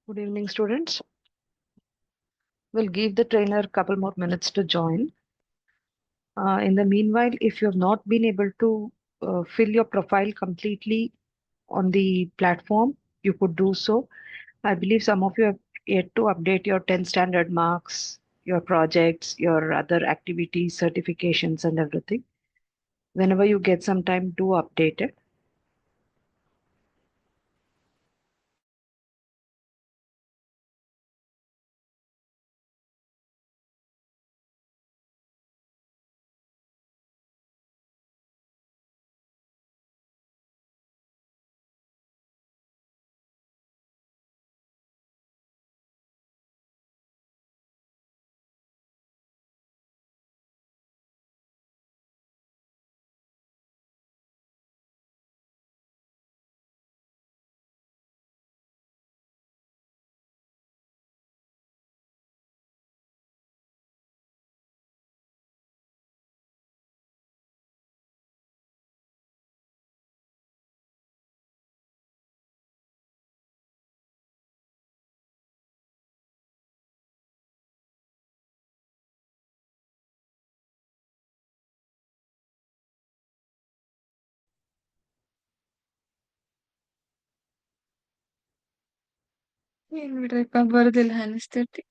Good evening, students. We'll give the trainer a couple more minutes to join. In the meanwhile, if you have not been able to fill your profile completely on the platform, you could do so. I believe some of you have yet to update your 10 standard marks, your projects, your other activities, certifications, and everything. Whenever you get some time, do update it. ಏನ್ ಬಿಡ್ರಿಪ್ಪ ಬರುದಿಲ್ಲ ಅನಿಸ್ತೈತಿ.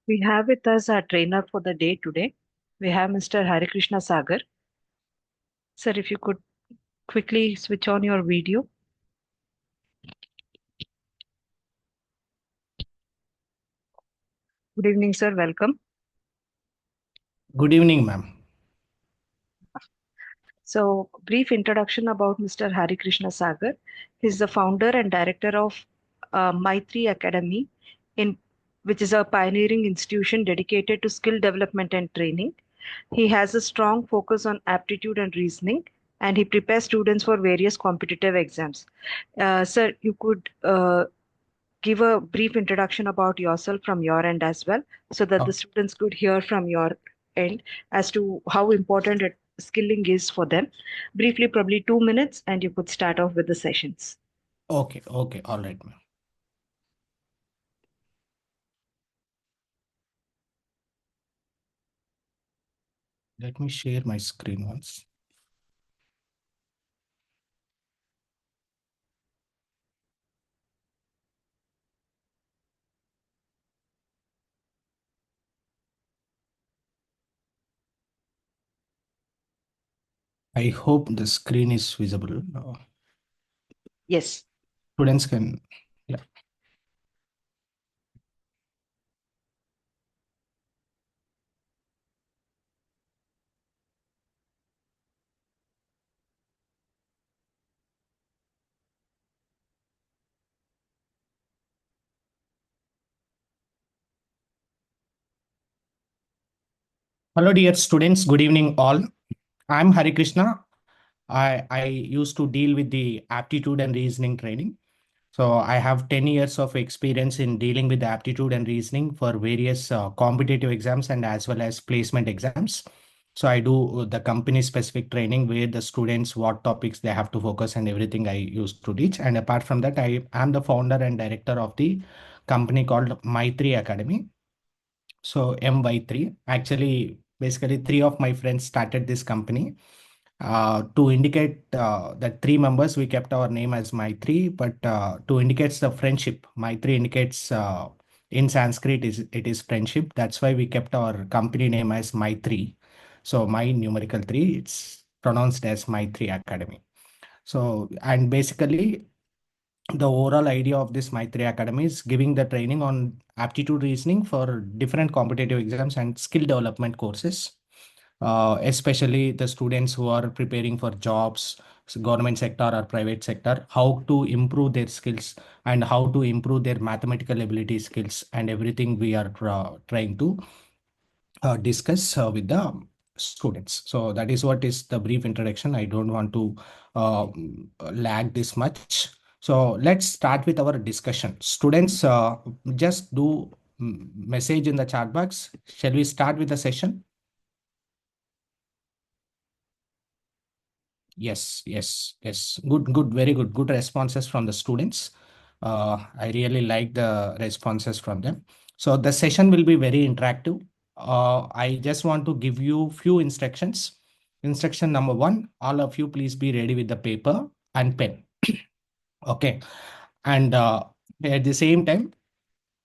We have with us our trainer for the day today. We have Mr. Hari Krishna Sagar. Sir, if you could quickly switch on your video. Good evening, sir. Welcome. Good evening, ma'am. So, brief introduction about Mr. Hari Krishna Sagar. He's the founder and director of Maitri Academy, in which is a pioneering institution dedicated to skill development and training. He has a strong focus on aptitude and reasoning, and he prepares students for various competitive exams. Sir, you could give a brief introduction about yourself from your end as well, so that the students could hear from your end as to how important skilling is for them. Briefly, probably 2 minutes, and you could start off with the sessions. Okay, all right, ma'am. Let me share my screen once. I hope the screen is visible. Yes. Students can, yeah. Hello, dear students. Good evening, all. I'm Hari Krishna. I used to deal with the aptitude and reasoning training. So I have 10 years of experience in dealing with aptitude and reasoning for various competitive exams and as well as placement exams. So I do the company specific training where the students, what topics they have to focus and everything I used to teach. And apart from that, I am the founder and director of the company called Maitri Academy. So MY3, actually, basically three of my friends started this company. To indicate that three members, we kept our name as My3, but to indicate the friendship, My3 indicates in Sanskrit it is friendship. That's why we kept our company name as My3. So my numerical three, it's pronounced as My3 Academy. So, and basically the overall idea of this My3 Academy is giving the training on aptitude reasoning for different competitive exams and skill development courses, especially the students who are preparing for jobs, government sector or private sector, how to improve their skills and how to improve their mathematical ability skills and everything we are trying to discuss with the students. So that is what is the brief introduction. I don't want to lag this much. So let's start with our discussion. Students, just do message in the chat box. Shall we start with the session? Yes, yes, yes. Good, good, very good. Good responses from the students. I really like the responses from them. So the session will be very interactive. I just want to give you few instructions. Instruction number one, all of you please be ready with the paper and pen. Okay. And at the same time,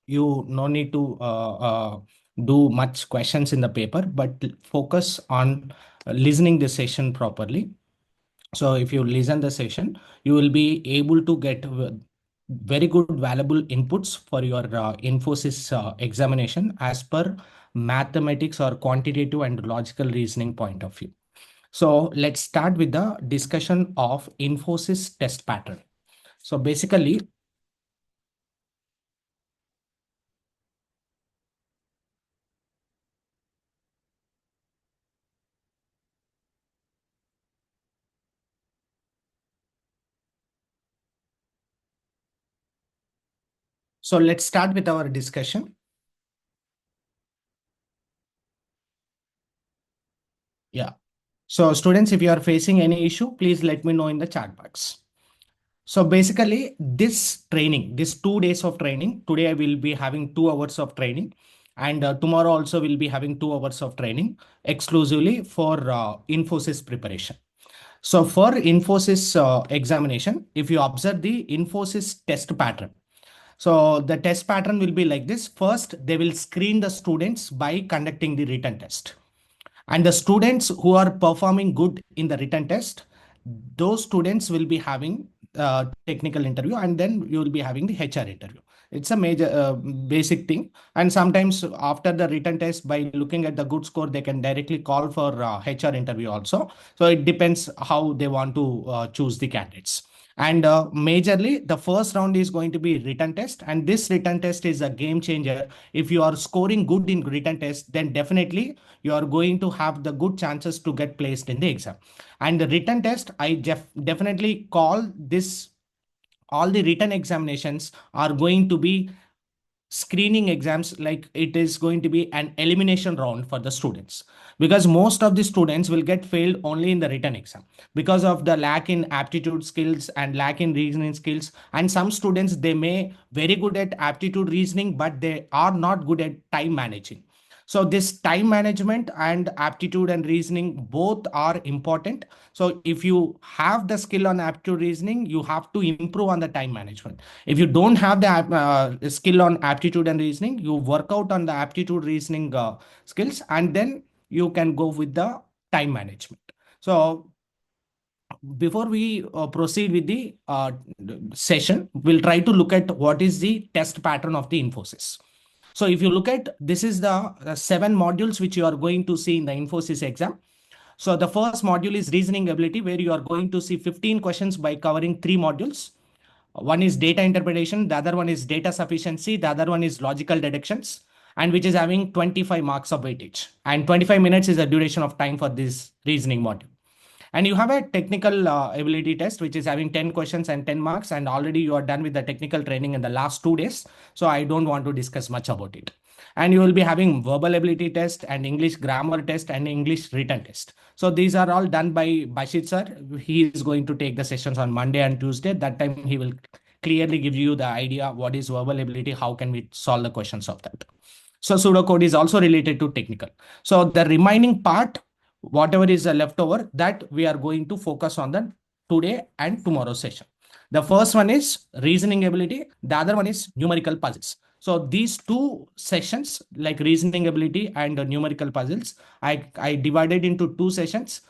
you no need to do much questions in the paper, but focus on listening the session properly. So if you listen the session, you will be able to get very good valuable inputs for your Infosys examination as per mathematics or quantitative and logical reasoning point of view. So let's start with the discussion of Infosys test pattern. So basically, so let's start with our discussion. Yeah. So students, if you are facing any issue, please let me know in the chat box. So basically, this training, this 2 days of training, today I will be having 2 hours of training, and tomorrow also will be having 2 hours of training exclusively for Infosys preparation. So for Infosys examination, if you observe the Infosys test pattern, so the test pattern will be like this. First, they will screen the students by conducting the written test. And the students who are performing good in the written test, those students will be having technical interview, and then you will be having the HR interview. It's a major basic thing. And sometimes after the written test, by looking at the good score, they can directly call for HR interview also. So it depends how they want to choose the candidates. And majorly, the first round is going to be written test. And this written test is a game changer. If you are scoring good in written test, then definitely you are going to have the good chances to get placed in the exam. And the written test, I definitely call this, all the written examinations are going to be screening exams, like it is going to be an elimination round for the students, because most of the students will get failed only in the written exam because of the lack in aptitude skills and lack in reasoning skills. And some students, they may very good at aptitude reasoning, but they are not good at time managing. So this time management and aptitude and reasoning both are important. So if you have the skill on aptitude reasoning, you have to improve on the time management. If you don't have the skill on aptitude and reasoning, you work out on the aptitude reasoning skills, and then you can go with the time management. So before we proceed with the session, we'll try to look at what is the test pattern of the Infosys. So if you look at, this is the 7 modules which you are going to see in the Infosys exam. So the first module is reasoning ability, where you are going to see 15 questions by covering 3 modules. One is data interpretation, the other one is data sufficiency, the other one is logical deductions, and which is having 25 marks of weightage. And 25 minutes is the duration of time for this reasoning module. And you have a technical ability test, which is having 10 questions and 10 marks. And already you are done with the technical training in the last 2 days. So I don't want to discuss much about it. And you will be having verbal ability test and English grammar test and English written test. So these are all done by Bashit sir. He is going to take the sessions on Monday and Tuesday. That time he will clearly give you the idea what is verbal ability, how can we solve the questions of that. So pseudocode is also related to technical. So the remaining part, whatever is left over, that we are going to focus on the today and tomorrow session. The first one is reasoning ability. The other one is numerical puzzles. So these 2 sessions, like reasoning ability and numerical puzzles, I divided into 2 sessions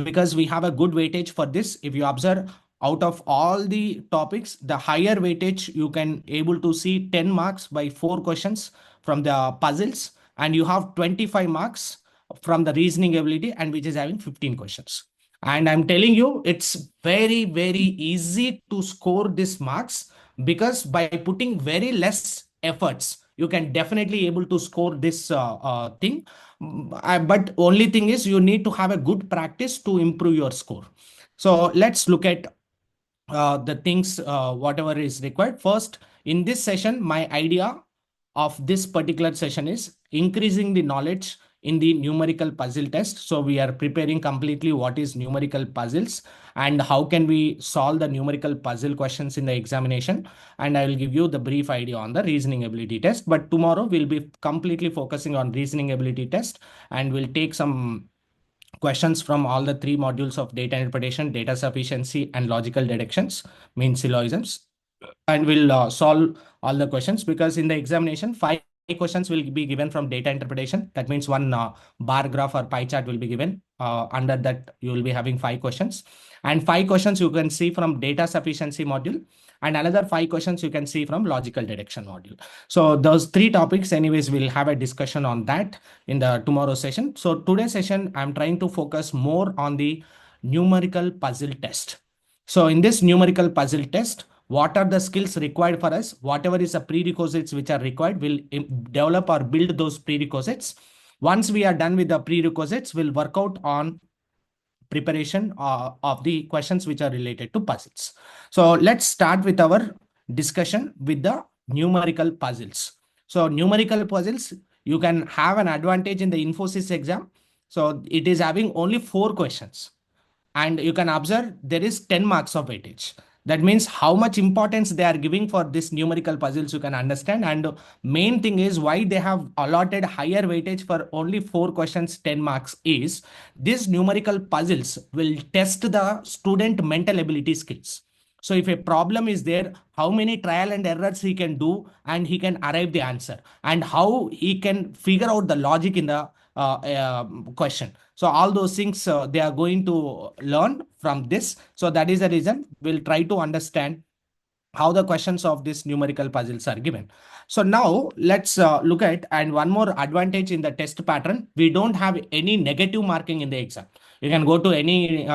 because we have a good weightage for this. If you observe, out of all the topics, the higher weightage, you can able to see 10 marks by 4 questions from the puzzles, and you have 25 marks from the reasoning ability, and which is having 15 questions. And I'm telling you, it's very, very easy to score these marks, because by putting very less efforts, you can definitely able to score this thing. But only thing is you need to have a good practice to improve your score. So let's look at the things, whatever is required. First, in this session, my idea of this particular session is increasing the knowledge in the numerical puzzle test. So we are preparing completely what is numerical puzzles and how can we solve the numerical puzzle questions in the examination. And I will give you the brief idea on the reasoning ability test. But tomorrow we'll be completely focusing on reasoning ability test, and we'll take some questions from all the 3 modules of data interpretation, data sufficiency, and logical deductions, means syllogisms. And we'll solve all the questions, because in the examination, 5 questions will be given from data interpretation. That means one bar graph or pie chart will be given. Under that, you will be having 5 questions. And 5 questions you can see from data sufficiency module. And another 5 questions you can see from logical deduction module. So those 3 topics, anyways, we'll have a discussion on that in the tomorrow session. So today's session, I'm trying to focus more on the numerical puzzle test. So in this numerical puzzle test, what are the skills required for us? Whatever is the prerequisites which are required, we'll develop or build those prerequisites. Once we are done with the prerequisites, we'll work out on preparation of the questions which are related to puzzles. So let's start with our discussion with the numerical puzzles. So numerical puzzles, you can have an advantage in the Infosys exam. So it is having only 4 questions. And you can observe there is 10 marks of weightage. That means how much importance they are giving for this numerical puzzles, you can understand. And main thing is why they have allotted higher weightage for only 4 questions, 10 marks, is these numerical puzzles will test the student mental ability skills. So if a problem is there, how many trial and errors he can do and he can arrive the answer, and how he can figure out the logic in the question. So all those things they are going to learn from this. So that is the reason we'll try to understand how the questions of these numerical puzzles are given. So now let's look at, and one more advantage in the test pattern, we don't have any negative marking in the exam. You can go to any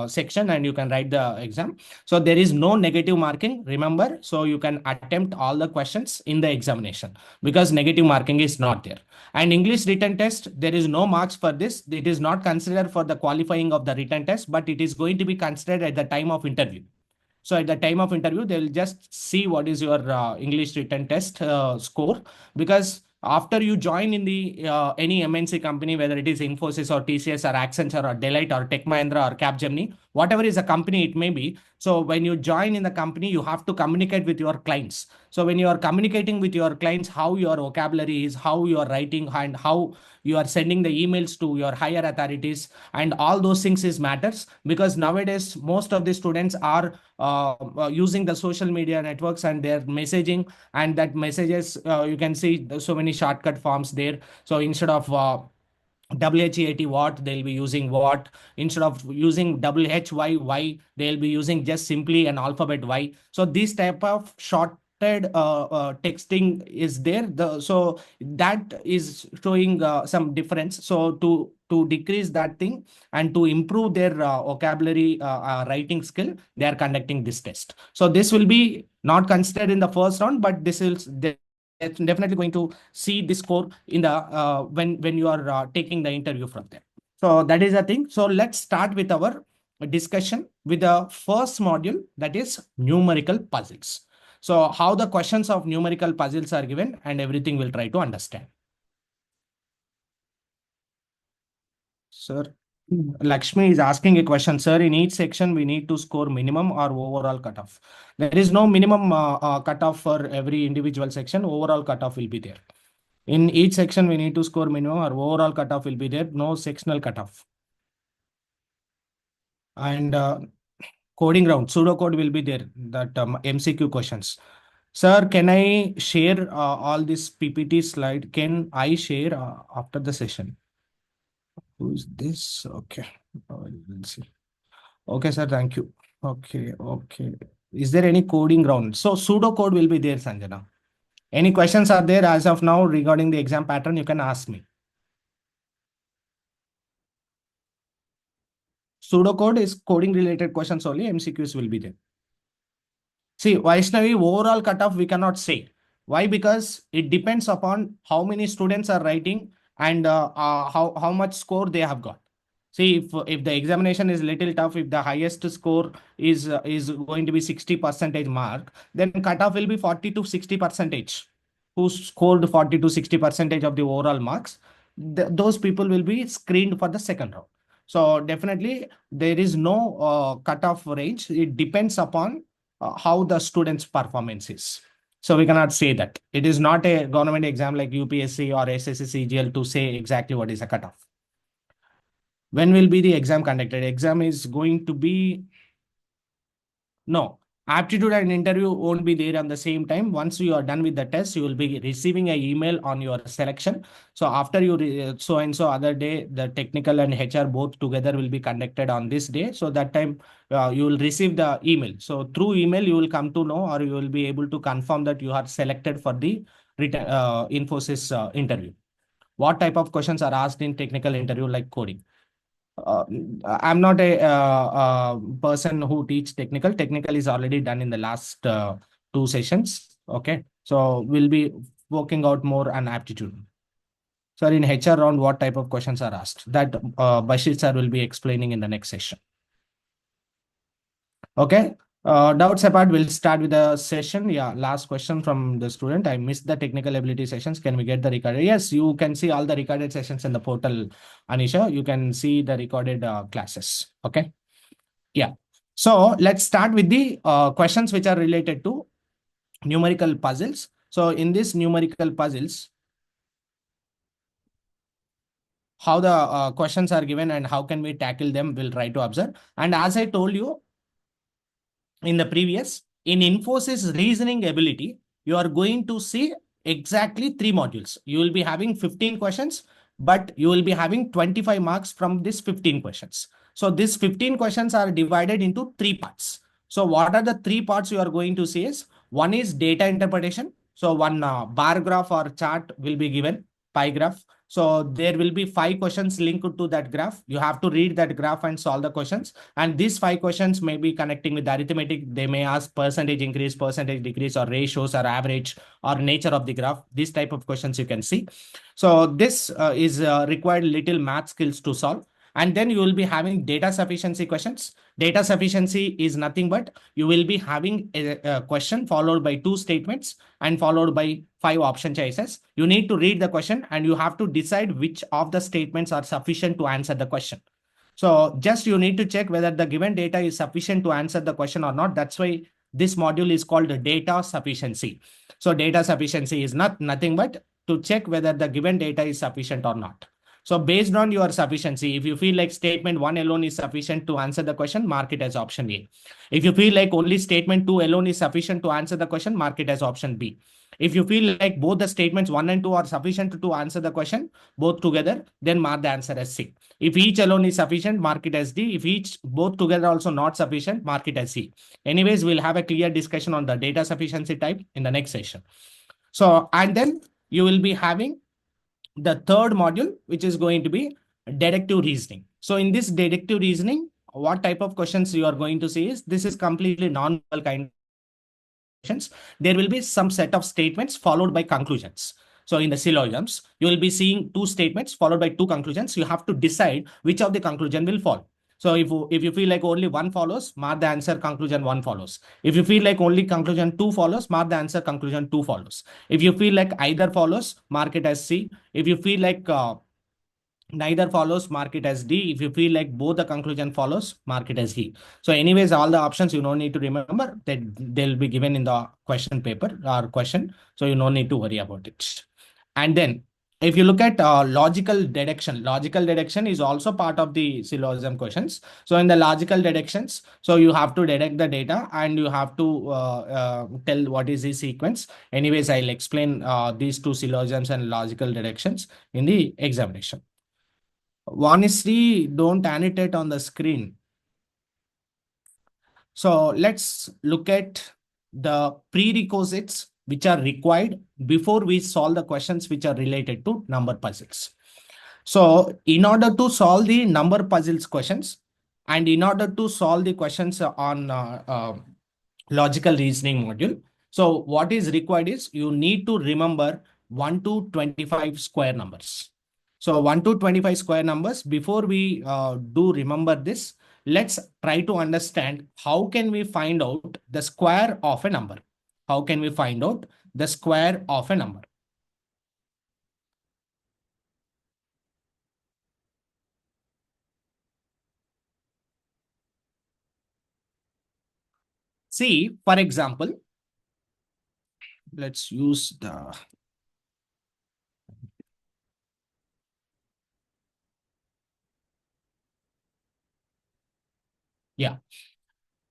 section and you can write the exam. So there is no negative marking, remember. So you can attempt all the questions in the examination because negative marking is not there. And English written test, there is no marks for this. It is not considered for the qualifying of the written test, but it is going to be considered at the time of interview. So at the time of interview, they will just see what is your English written test score, because after you join in the any MNC company, whether it is Infosys or TCS or Accenture or Deloitte or Tech Mahindra or Capgemini, whatever is a company it may be. So when you join in the company, you have to communicate with your clients. So when you are communicating with your clients, how your vocabulary is, how you are writing, and how you are sending the emails to your higher authorities, and all those things is matters, because nowadays most of the students are using the social media networks and they're messaging, and that messages you can see so many shortcut forms there. So instead of WHEAT what, they'll be using what. Instead of using WHY, they'll be using just simply an alphabet Y. So this type of shorted texting is there. So that is showing some difference. So to decrease that thing and to improve their vocabulary writing skill, they are conducting this test. So this will be not considered in the first round, but this is definitely going to see this score in the when you are taking the interview from them. So that is the thing. So let's start with our discussion with the first module, that is numerical puzzles. So how the questions of numerical puzzles are given and everything we'll try to understand. Sir, Lakshmi is asking a question. Sir, in each section, we need to score minimum or overall cutoff. There is no minimum cutoff for every individual section. Overall cutoff will be there. In each section, we need to score minimum or overall cutoff will be there. No sectional cutoff. And coding round, pseudocode will be there. That MCQ questions. Sir, can I share all this PPT slide? Can I share after the session? Who's this? Okay. We'll see. Okay, sir. Thank you. Okay. Okay. Is there any coding round? So pseudocode will be there, Sanjana. Any questions are there as of now regarding the exam pattern? You can ask me. Pseudocode is coding related questions only. MCQs will be there. See, Vaishnavi, overall cutoff we cannot say. Why? Because it depends upon how many students are writing and how much score they have got. See, if the examination is little tough, if the highest score is going to be 60% mark, then cutoff will be 40 to 60%. Who scored 40 to 60% of the overall marks, those people will be screened for the second round. So definitely there is no cutoff range. It depends upon how the student's performance is. So we cannot say that. It is not a government exam like UPSC or SSC CGL to say exactly what is a cutoff. When will be the exam conducted? Exam is going to be, no, aptitude and interview won't be there on the same time. Once you are done with the test, you will be receiving an email on your selection. So after you so and so other day, the technical and HR both together will be conducted on this day. So that time you will receive the email. So through email, you will come to know, or you will be able to confirm that you are selected for the Infosys interview. What type of questions are asked in technical interview like coding? I'm not a person who teach technical. Technical is already done in the last 2 sessions. Okay. So we'll be working out more on aptitude. So in HR round, what type of questions are asked? That Bashir sir will be explaining in the next session. Okay. Doubts apart, we'll start with the session. Yeah, last question from the student. I missed the technical ability sessions. Can we get the recorded? Yes, you can see all the recorded sessions in the portal, Anisha. You can see the recorded classes. Okay. Yeah. So let's start with the questions which are related to numerical puzzles. So in this numerical puzzles, how the questions are given and how can we tackle them, we'll try to observe. And as I told you, in the previous, in Infosys reasoning ability, you are going to see exactly 3 modules. You will be having 15 questions, but you will be having 25 marks from this 15 questions. So these 15 questions are divided into 3 parts. So what are the 3 parts you are going to see is, one is data interpretation. So one bar graph or chart will be given, pie graph. So there will be 5 questions linked to that graph. You have to read that graph and solve the questions. And these 5 questions may be connecting with arithmetic. They may ask percentage increase, percentage decrease, or ratios, or average, or nature of the graph. These type of questions you can see. So this is required little math skills to solve. And then you will be having data sufficiency questions. Data sufficiency is nothing but you will be having a question followed by 2 statements and followed by 5 option choices. You need to read the question and you have to decide which of the statements are sufficient to answer the question. So just you need to check whether the given data is sufficient to answer the question or not. That's why this module is called data sufficiency. So data sufficiency is nothing but to check whether the given data is sufficient or not. So based on your sufficiency, if you feel like statement 1 alone is sufficient to answer the question, mark it as option A. If you feel like only statement 2 alone is sufficient to answer the question, mark it as option B. If you feel like both the statements 1 and 2 are sufficient to answer the question, both together, then mark the answer as C. If each alone is sufficient, mark it as D. If each both together also not sufficient, mark it as C. Anyways, we'll have a clear discussion on the data sufficiency type in the next session. So, and then you will be having the third module, which is going to be deductive reasoning. So in this deductive reasoning, what type of questions you are going to see is, this is completely non-verbal kind of questions. There will be some set of statements followed by conclusions. So in the syllogisms, you will be seeing two statements followed by two conclusions. You have to decide which of the conclusion will follow. So if you feel like only one follows, mark the answer conclusion 1 follows. If you feel like only conclusion 2 follows, mark the answer conclusion 2 follows. If you feel like either follows, mark it as C. If you feel like neither follows, mark it as D. If you feel like both the conclusion follows, mark it as E. So anyways, all the options you don't need to remember, that they'll be given in the question paper or question. So you don't need to worry about it. And then if you look at logical deduction is also part of the syllogism questions. So in the logical deductions, so you have to deduct the data and you have to tell what is the sequence. Anyways, I'll explain these two syllogisms and logical deductions in the examination. Honestly, don't annotate on the screen. So let's look at the prerequisites which are required before we solve the questions which are related to number puzzles. So in order to solve the number puzzles questions and in order to solve the questions on logical reasoning module, so what is required is you need to remember 1 to 25 square numbers. So 1 to 25 square numbers. Before we do remember this, let's try to understand how can we find out the square of a number. How can we find out the square of a number? See, for example, let's use the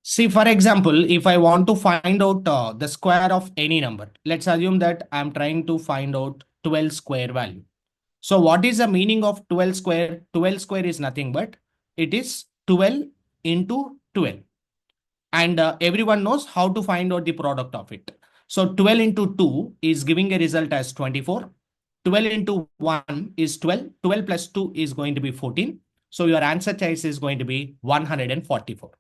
See, for example, if I want to find out the square of any number, let's assume that I'm trying to find out 12 square value. So what is the meaning of 12 square? 12 square is nothing but it is 12 into 12. And everyone knows how to find out the product of it. So 12 into 2 is giving a result as 24. 12 into 1 is 12. 12 plus 2 is going to be 14. So your answer choice is going to be 144.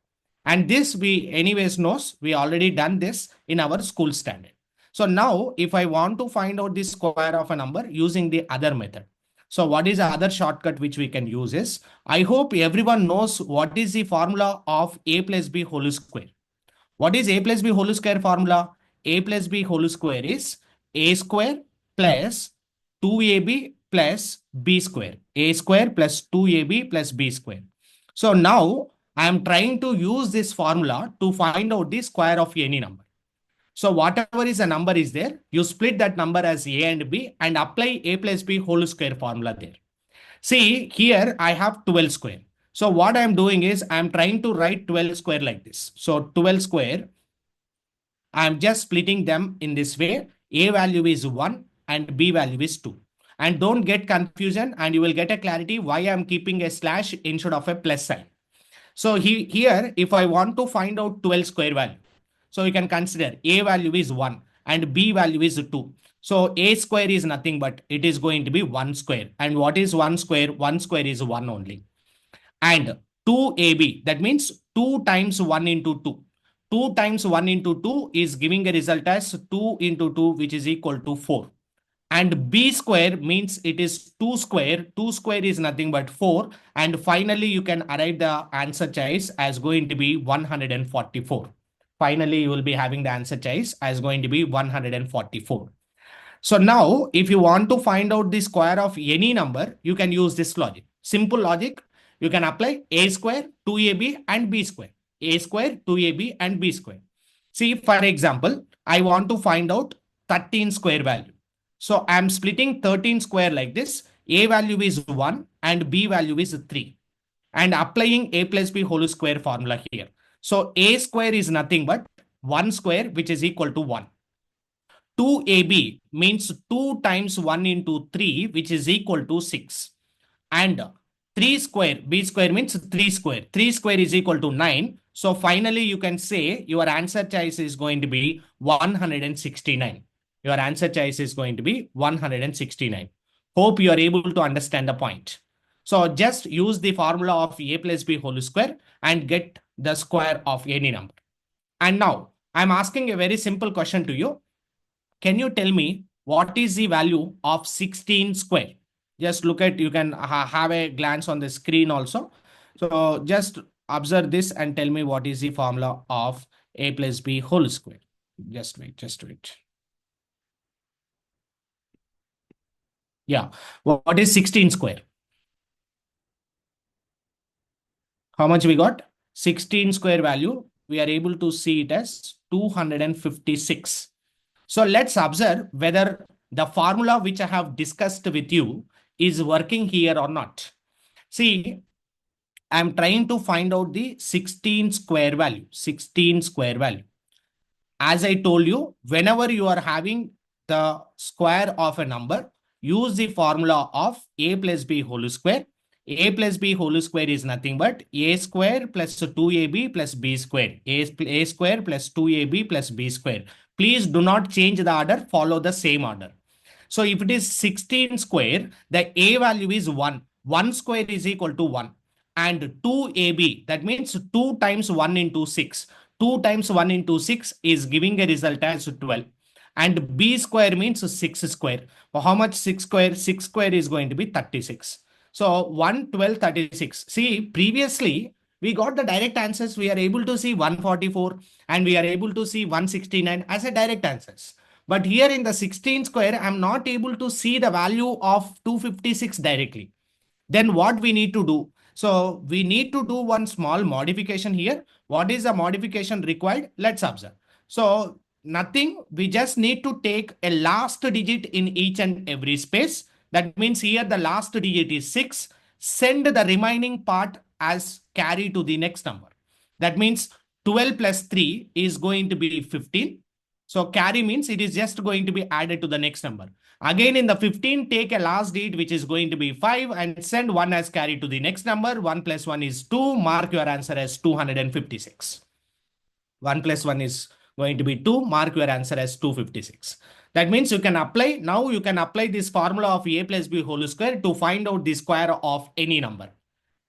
And this we anyways knows, we already done this in our school standard. So now if I want to find out the square of a number using the other method. So what is the other shortcut which we can use is, I hope everyone knows what is the formula of a plus b whole square. What is a plus b whole square formula? A plus b whole square is a square plus 2ab plus b square. A square plus 2ab plus b square. So now I am trying to use this formula to find out the square of any number. So whatever is a number is there, you split that number as a and b and apply a plus b whole square formula there. See, here I have 12 square. So what I'm doing is I'm trying to write 12 square like this. So 12 square, I'm just splitting them in this way. A value is 1 and B value is 2. And don't get confusion and you will get a clarity why I'm keeping a slash instead of a plus sign. So here, if I want to find out 12 square value, so you can consider A value is 1 and B value is 2. So A square is nothing but it is going to be 1 square. And what is 1 square? 1 square is 1 only. And 2AB, that means 2 times 1 into 2. 2 times 1 into 2 is giving a result as 2 into 2, which is equal to 4. And B square means it is 2 square. 2 square is nothing but 4. And finally, you can arrive the answer choice as going to be 144. Finally, you will be having the answer choice as going to be 144. So now, if you want to find out the square of any number, you can use this logic. Simple logic. You can apply a square, 2ab and b square. A square, 2ab and b square. See, for example, I want to find out 13 square value. So I'm splitting 13 square like this. A value is 1 and B value is 3. And applying A plus B whole square formula here. So A square is nothing but 1 square, which is equal to 1. 2AB means 2 times 1 into 3, which is equal to 6. And 3 square, B square means 3 square. 3 square is equal to 9. So finally, you can say your answer choice is going to be 169. Your answer choice is going to be 169. Hope you are able to understand the point. So just use the formula of A plus B whole square and get the square of any number. And now I'm asking a very simple question to you. Can you tell me what is the value of 16 square? Just look at, you can have a glance on the screen also. So just observe this and tell me what is the formula of A plus B whole square. Just wait, just wait. Yeah, what is 16 square? How much we got? 16 square value, we are able to see it as 256. So let's observe whether the formula which I have discussed with you is working here or not. See, I'm trying to find out the 16 square value. 16 square value. As I told you, whenever you are having the square of a number, use the formula of A plus B whole square. A plus B whole square is nothing but A square plus 2AB plus B square. A square plus 2AB plus B square. Please do not change the order, follow the same order. So if it is 16 square, the A value is 1. 1 square is equal to 1. And 2AB, that means 2 times 1 into 6. 2 times 1 into 6 is giving a result as 12. And B square means 6 square. Well, how much 6 square? 6 square is going to be 36. So 1, 12, 36. See, previously, we got the direct answers. We are able to see 144 and we are able to see 169 as a direct answers. But here in the 16 square, I'm not able to see the value of 256 directly. Then what we need to do? So we need to do one small modification here. What is the modification required? Let's observe. So nothing, we just need to take a last digit in each and every space. That means here the last digit is 6. Send the remaining part as carry to the next number. That means 12 plus 3 is going to be 15. So carry means it is just going to be added to the next number. Again, in the 15, take a last digit, which is going to be 5 and send 1 as carry to the next number. 1 plus 1 is 2. Mark your answer as 256. 1 plus 1 is going to be 2. Mark your answer as 256. That means you can apply, now you can apply this formula of A plus B whole square to find out the square of any number.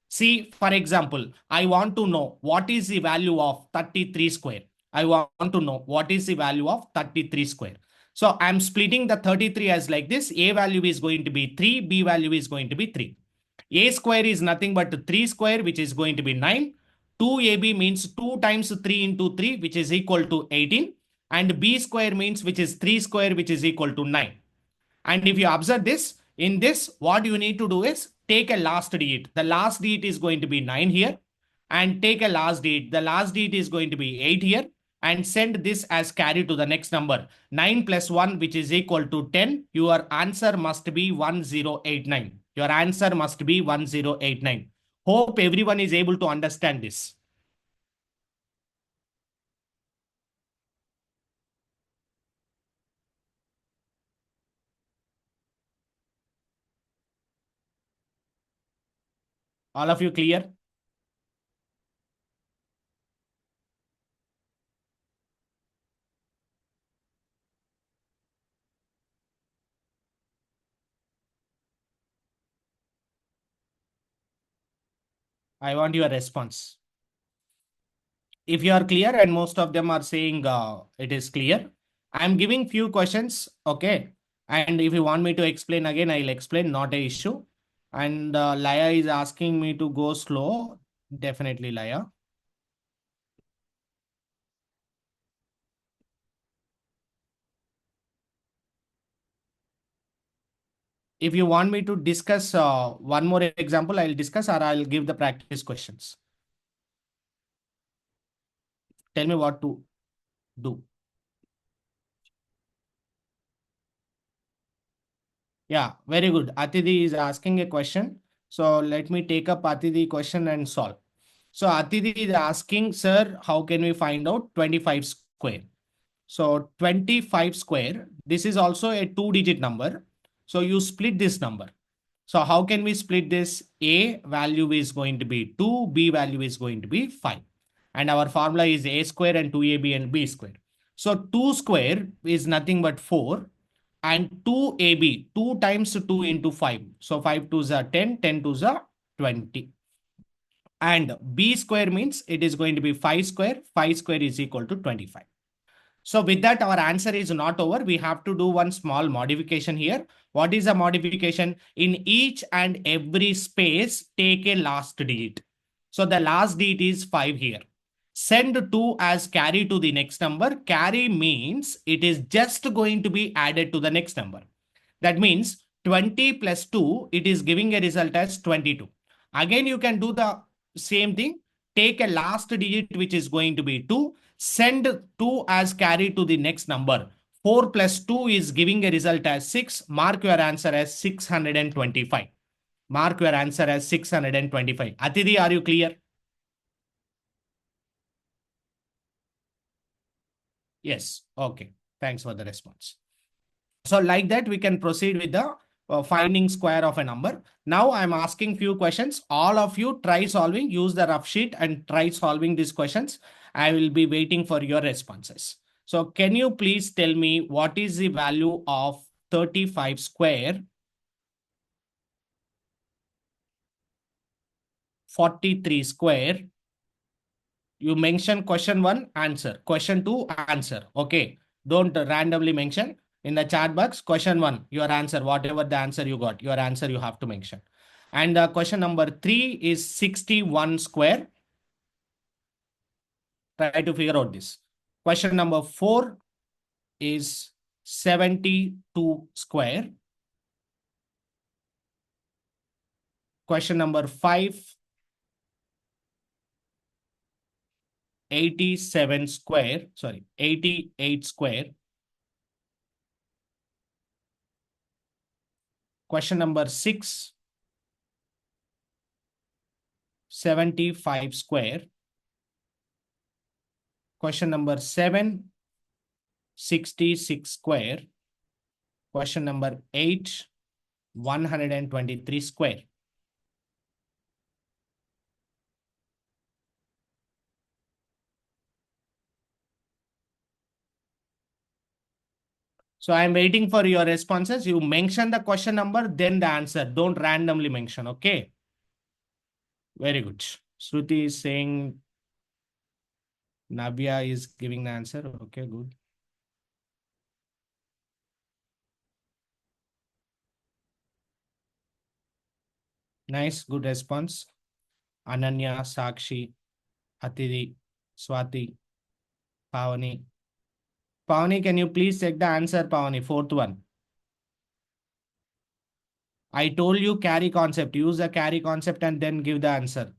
See, for example, I want to know what is the value of 33 square. I want to know what is the value of 33 square. So I'm splitting the 33 as like this. A value is going to be 3. B value is going to be 3. A square is nothing but 3 square, which is going to be 9. 2AB means 2 times 3 into 3, which is equal to 18. And B square means which is 3 square, which is equal to 9. And if you observe this, in this, what you need to do is take a last digit. The last digit is going to be 9 here. And take a last digit. The last digit is going to be 8 here. And send this as carry to the next number. 9 plus 1, which is equal to 10. Your answer must be 1089. Your answer must be 1089. Hope everyone is able to understand this. All of you clear? I want your response. If you are clear and most of them are saying it is clear, I'm giving few questions, okay? And if you want me to explain again, I'll explain, not a issue. And Laya is asking me to go slow. Definitely, Laya. If you want me to discuss one more example, I'll discuss or I'll give the practice questions. Tell me what to do. Yeah, very good. Atidi is asking a question. So let me take up Atidi question and solve. So Atidi is asking, sir, how can we find out 25 square? So 25 square, this is also a 2-digit number. So you split this number. So how can we split this? A value is going to be 2, B value is going to be 5. And our formula is A square and 2AB and B square. So 2 square is nothing but 4 and 2AB, 2 times 2 into 5. So 5 2s are 10, 10 2s are 20. And B square means it is going to be 5 square. 5 square is equal to 25. So with that, our answer is not over. We have to do one small modification here. What is a modification? In each and every space, take a last digit. So the last digit is 5 here. Send 2 as carry to the next number. Carry means it is just going to be added to the next number. That means 20 plus 2, it is giving a result as 22. Again, you can do the same thing. Take a last digit, which is going to be 2. Send 2 as carry to the next number. 4 plus 2 is giving a result as 6. Mark your answer as 625. Mark your answer as 625. Atidhi, are you clear? Yes. Okay. Thanks for the response. So like that, we can proceed with the finding square of a number. Now I'm asking few questions. All of you try solving, use the rough sheet and try solving these questions. I will be waiting for your responses. So can you please tell me what is the value of 35 square, 43 square? You mention question 1, answer. Question 2, answer. Okay. Don't randomly mention. In the chat box, question 1, your answer, whatever the answer you got, your answer you have to mention. And question number 3 is 61 square. Try to figure out this. Question number 4 is 72 square. Question number 5, 87 square. Sorry, 88 square. Question number 6, 75 square. Question number 7, 66 square. Question number 8, 123 square. So I'm waiting for your responses. You mention the question number, then the answer. Don't randomly mention, okay? Very good. Shruti is saying Nabia is giving the answer. Okay, good. Nice, good response. Ananya, Sakshi, Atiri, Swati, Pavani. Pavani, can you please check the answer, Pavani? Fourth one. I told you carry concept. Use the carry concept and then give the answer.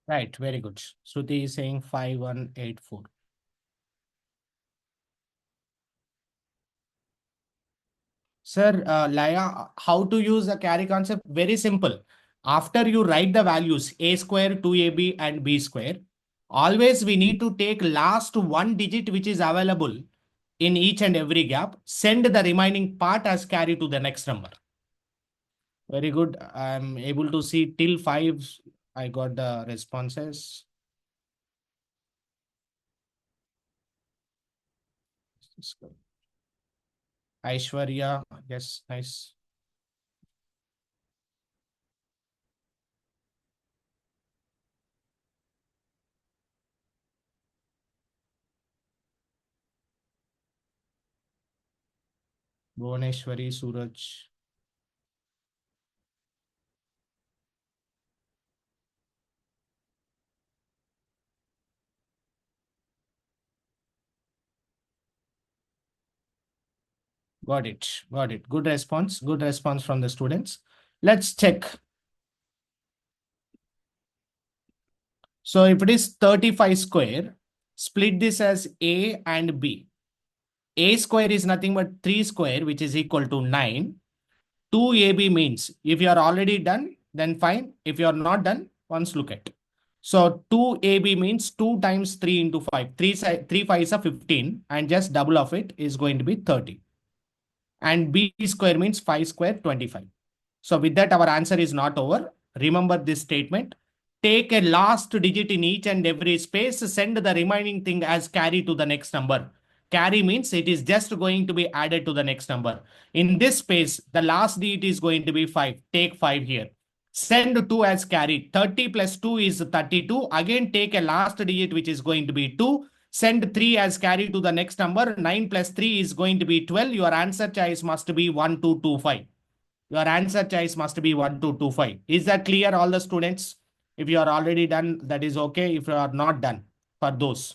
Right, very good. Shruti is saying 5184. Sir, Laya, how to use the carry concept? Very simple. After you write the values a square, 2ab and b square, always we need to take last one digit which is available in each and every gap, send the remaining part as carry to the next number. Very good. I'm able to see till 5. I got the responses. Aishwarya, yes, nice. Bhuvaneshwari, Suraj. Got it. Got it. Good response. Good response from the students. Let's check. So if it is 35 square, split this as A and B. A square is nothing but 3 square, which is equal to 9. 2AB means if you are already done, then fine. If you are not done, once look at. So 2AB means 2 times 3 into 5. 3 5 is a 15 and just double of it is going to be 30. And B square means 5 square 25. So with that, our answer is not over. Remember this statement. Take a last digit in each and every space, send the remaining thing as carry to the next number. Carry means it is just going to be added to the next number. In this space, the last digit is going to be 5. Take 5 here. Send 2 as carry. 30 plus 2 is 32. Again, take a last digit which is going to be 2. Send 3 as carry to the next number. 9 plus 3 is going to be 12. Your answer choice must be 1225. Your answer choice must be 1225. Is that clear, all the students? If you are already done, that is okay. If you are not done, for those.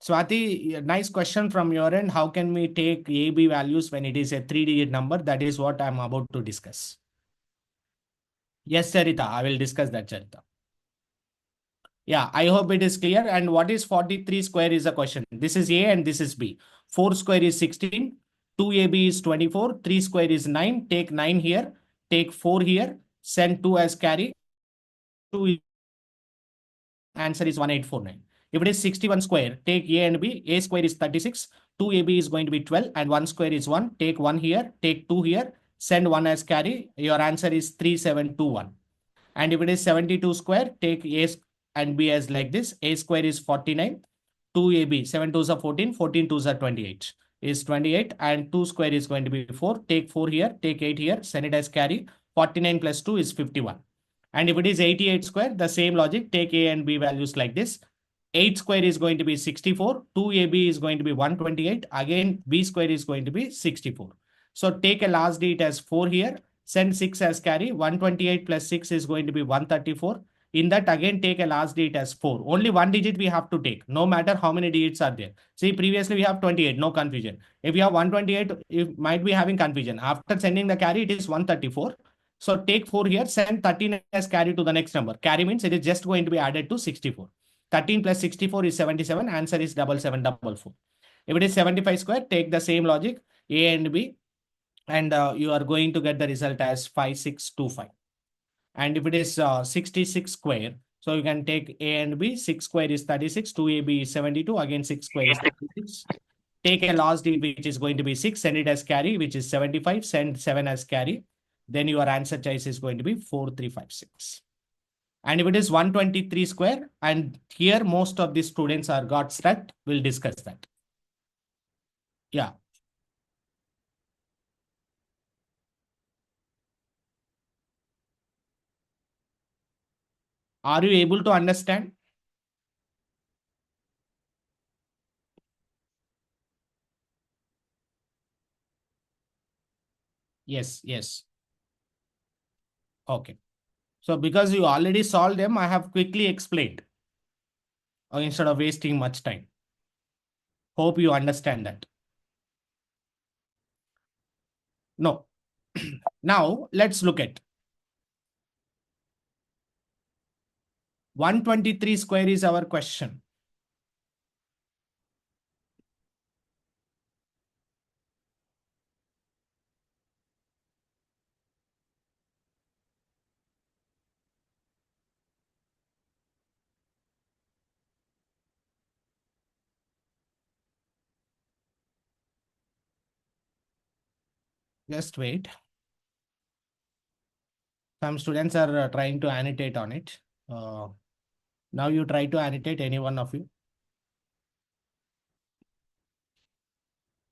Swati, nice question from your end. How can we take AB values when it is a 3-digit number? That is what I'm about to discuss. Yes, Charita, I will discuss that, Charita. Yeah, I hope it is clear. And what is 43 square is a question. This is A and this is B. 4 square is 16. 2AB is 24. 3 square is 9. Take 9 here. Take 4 here. Send 2 as carry. 2 answer is 1849. If it is 61 square, take A and B. A square is 36. 2AB is going to be 12 and 1 square is 1. Take 1 here. Take 2 here. Send 1 as carry. Your answer is 3721. And if it is 72 square, take A and B as like this. A square is 49. 2AB, 7 2s are 14. 14 2s are 28. Is 28 and 2 square is going to be 4. Take 4 here. Take 8 here. Send it as carry. 49 plus 2 is 51. And if it is 88 square, the same logic, take A and B values like this. 8 square is going to be 64. 2AB is going to be 128. Again, B square is going to be 64. So take a last digit as 4 here. Send 6 as carry. 128 plus 6 is going to be 134. In that, again, take a last digit as 4. Only one digit we have to take, no matter how many digits are there. See, previously we have 28, no confusion. If you have 128, you might be having confusion. After sending the carry, it is 134. So take 4 here, send 13 as carry to the next number. Carry means it is just going to be added to 64. 13 plus 64 is 77. Answer is 7744. If it is 75 square, take the same logic, A and B, and you are going to get the result as 5625. And if it is 66 square, so you can take A and B. 6 square is 36, 2AB is 72, again 6 square is 36. Take a last digit which is going to be 6, send it as carry, which is 75, send 7 as carry. Then your answer choice is going to be 4356. And if it is 123 square, and here most of the students are got stuck, we'll discuss that. Yeah. Are you able to understand? Yes, yes. Okay. So because you already solved them, I have quickly explained instead of wasting much time. Hope you understand that. No. Now let's look at 123 square is our question. Just wait. Some students are trying to annotate on it. Now you try to annotate, any one of you.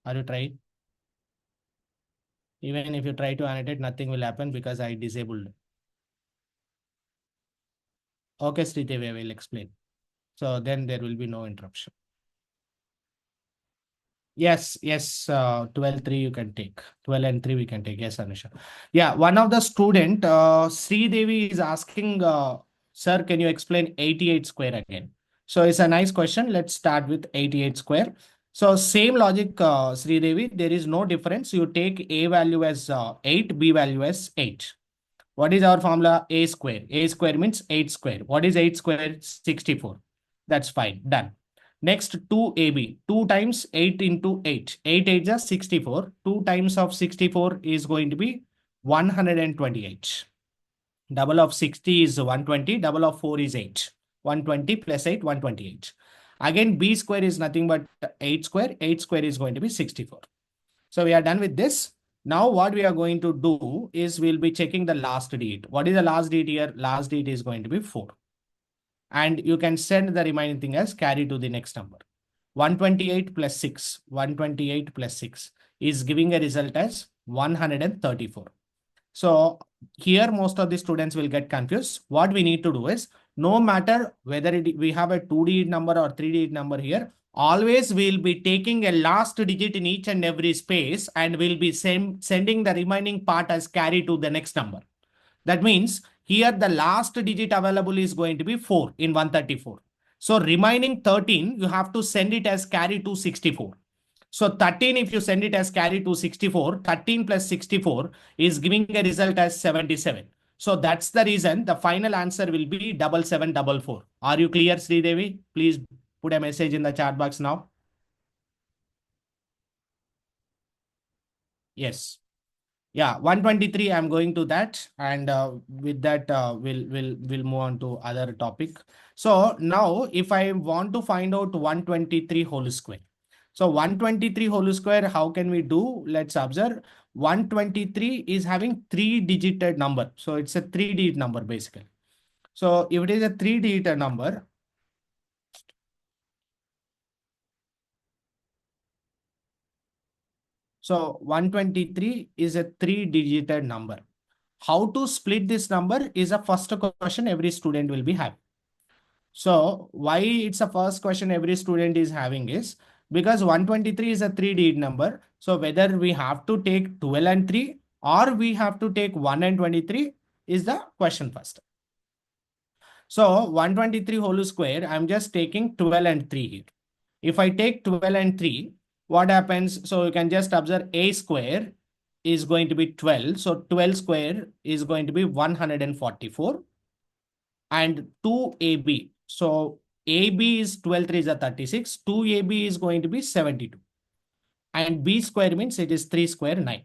Are you trying? Even if you try to annotate, nothing will happen because I disabled. Okay, Sridevi, I will explain. So then there will be no interruption. Yes, 12, 3 you can take. 12 and 3 we can take. Yes, Anusha. Yeah, one of the student, Sri Devi is asking, sir, can you explain 88 square again? So it's a nice question. Let's start with 88 square. So same logic, Sri Devi, there is no difference. You take A value as 8, B value as 8. What is our formula? A square. A square means 8 square. What is 8 square? 64. That's fine. Done. Next, 2AB. 2 times 8 into 8. 8 8 is 64. 2 times of 64 is going to be 128. Double of 60 is 120. Double of 4 is 8. 120 plus 8, 128. Again, B square is nothing but 8 square. 8 square is going to be 64. So we are done with this. Now what we are going to do is we'll be checking the last digit. What is the last digit here? Last digit is going to be 4. And you can send the remaining thing as carry to the next number. 128 plus 6. 128 plus 6 is giving a result as 134. So here most of the students will get confused. What we need to do is no matter whether we have a 2-digit number or 3-digit number here, always we'll be taking a last digit in each and every space and we'll be sending the remaining part as carry to the next number. That means here the last digit available is going to be 4 in 134. So remaining 13, you have to send it as carry to 64. So 13, if you send it as carry to 64, 13 plus 64 is giving a result as 77. So that's the reason the final answer will be 7744. Are you clear, Sri Devi? Please put a message in the chat box now. Yes. Yeah, 123. I'm going to that, and with that, we'll move on to other topic. So now, if I want to find out 123 whole square, so 123 whole square, how can we do? Let's observe. 123 is having 3-digit number, so it's a 3-digit number basically. So if it is a 3-digit number, so 123 is a 3-digit number. How to split this number is a first question every student will be having. So why it's a first question every student is having is because 123 is a 3-digit number. So whether we have to take 12 and 3 or we have to take 1 and 23 is the question first. So 123 whole square, I'm just taking 12 and 3 here. If I take 12 and 3, what happens? So you can just observe a square is going to be 12. So 12 square is going to be 144 and 2AB. So AB is 12, 3 is a 36. 2AB is going to be 72. And B square means it is 3 square 9.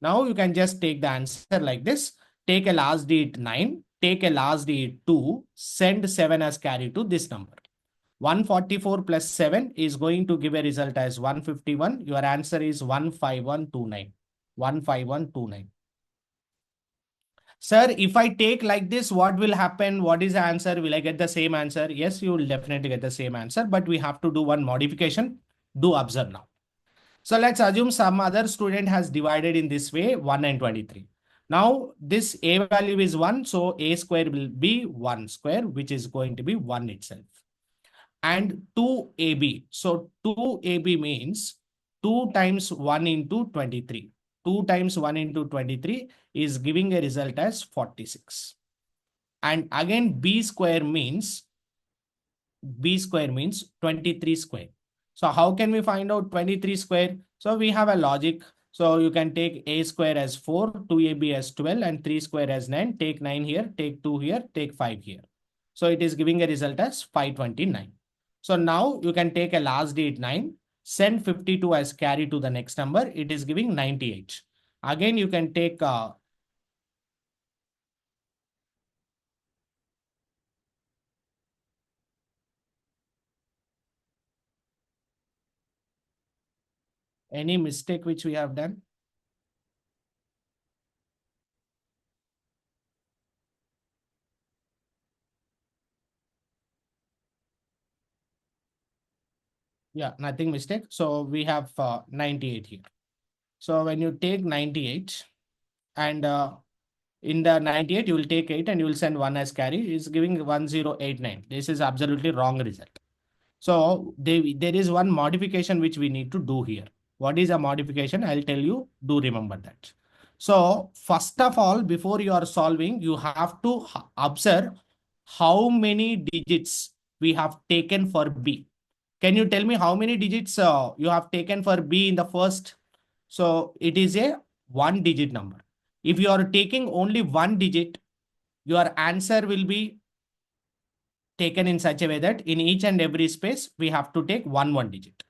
Now you can just take the answer like this. Take a last digit 9. Take a last digit 2. Send 7 as carry to this number. 144 plus 7 is going to give a result as 151. Your answer is 15129. 15129. Sir, if I take like this, what will happen? What is the answer? Will I get the same answer? Yes, you will definitely get the same answer, but we have to do one modification. Do observe now. So let's assume some other student has divided in this way 1 and 23. Now this a value is 1, so a square will be 1 square, which is going to be 1 itself. And 2ab. So 2ab means 2 times 1 into 23. 2 times 1 into 23 is giving a result as 46. And again, b square means 23 square. So how can we find out 23 square? So we have a logic. So you can take a square as 4, 2ab as 12, and 3 square as 9. Take 9 here, take 2 here, take 5 here. So it is giving a result as 529. So now you can take a last digit 9, send 52 as carry to the next number. It is giving 98. Again, you can take any mistake which we have done. Yeah, nothing mistake. So we have 98 here. So when you take 98 and in the 98, you will take 8 and you will send 1 as carry, is giving 1089. This is absolutely wrong result. So there is one modification which we need to do here. What is a modification? I'll tell you, do remember that. So first of all, before you are solving, you have to observe how many digits we have taken for B. Can you tell me how many digits you have taken for B in the first? So it is a one digit number. If you are taking only one digit, your answer will be taken in such a way that in each and every space, we have to take one digit.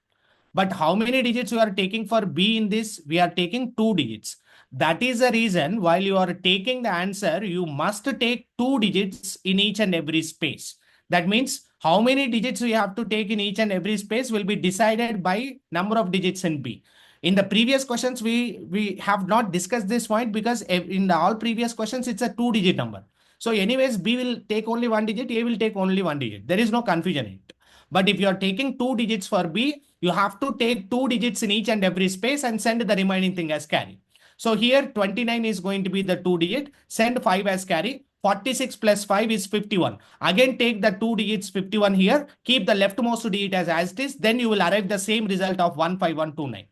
But how many digits you are taking for B in this? We are taking two digits. That is the reason while you are taking the answer, you must take two digits in each and every space. That means how many digits we have to take in each and every space will be decided by number of digits in B. In the previous questions, we have not discussed this point because in the all previous questions, it's a two-digit number. So anyways, B will take only one digit, A will take only one digit. There is no confusion in it. But if you are taking two digits for B, you have to take two digits in each and every space and send the remaining thing as carry. So here 29 is going to be the two digit, send 5 as carry. 46 plus 5 is 51. Again, take the two digits 51 here, keep the leftmost digit as it is, then you will arrive the same result of 15129.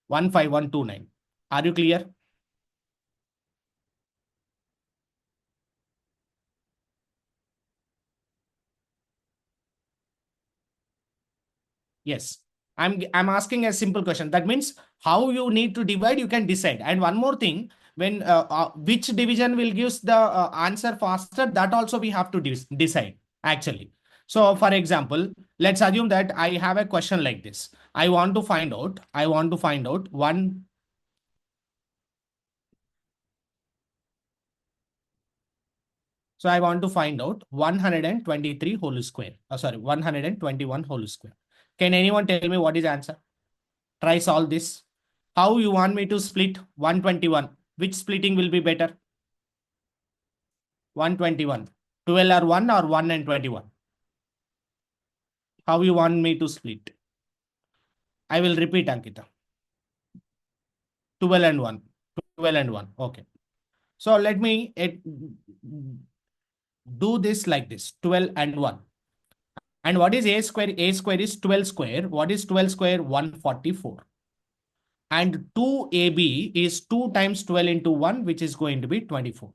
15129. Are you clear? Yes. I'm asking a simple question. That means how you need to divide, you can decide. And one more thing, when which division will give the answer faster, that also we have to decide actually. So for example, let's assume that I have a question like this. I want to find out one. So I want to find out 123 whole square. Sorry, 121 whole square. Can anyone tell me what is answer? Try solve this. How you want me to split 121? Which splitting will be better? 121. 12 or 1 or 1 and 21? How you want me to split? I will repeat, Ankita. 12 and 1. 12 and 1. Okay. So let me do this like this. 12 and 1. And what is a square? A square is 12 square. What is 12 square? 144. And 2AB is 2 times 12 into 1, which is going to be 24.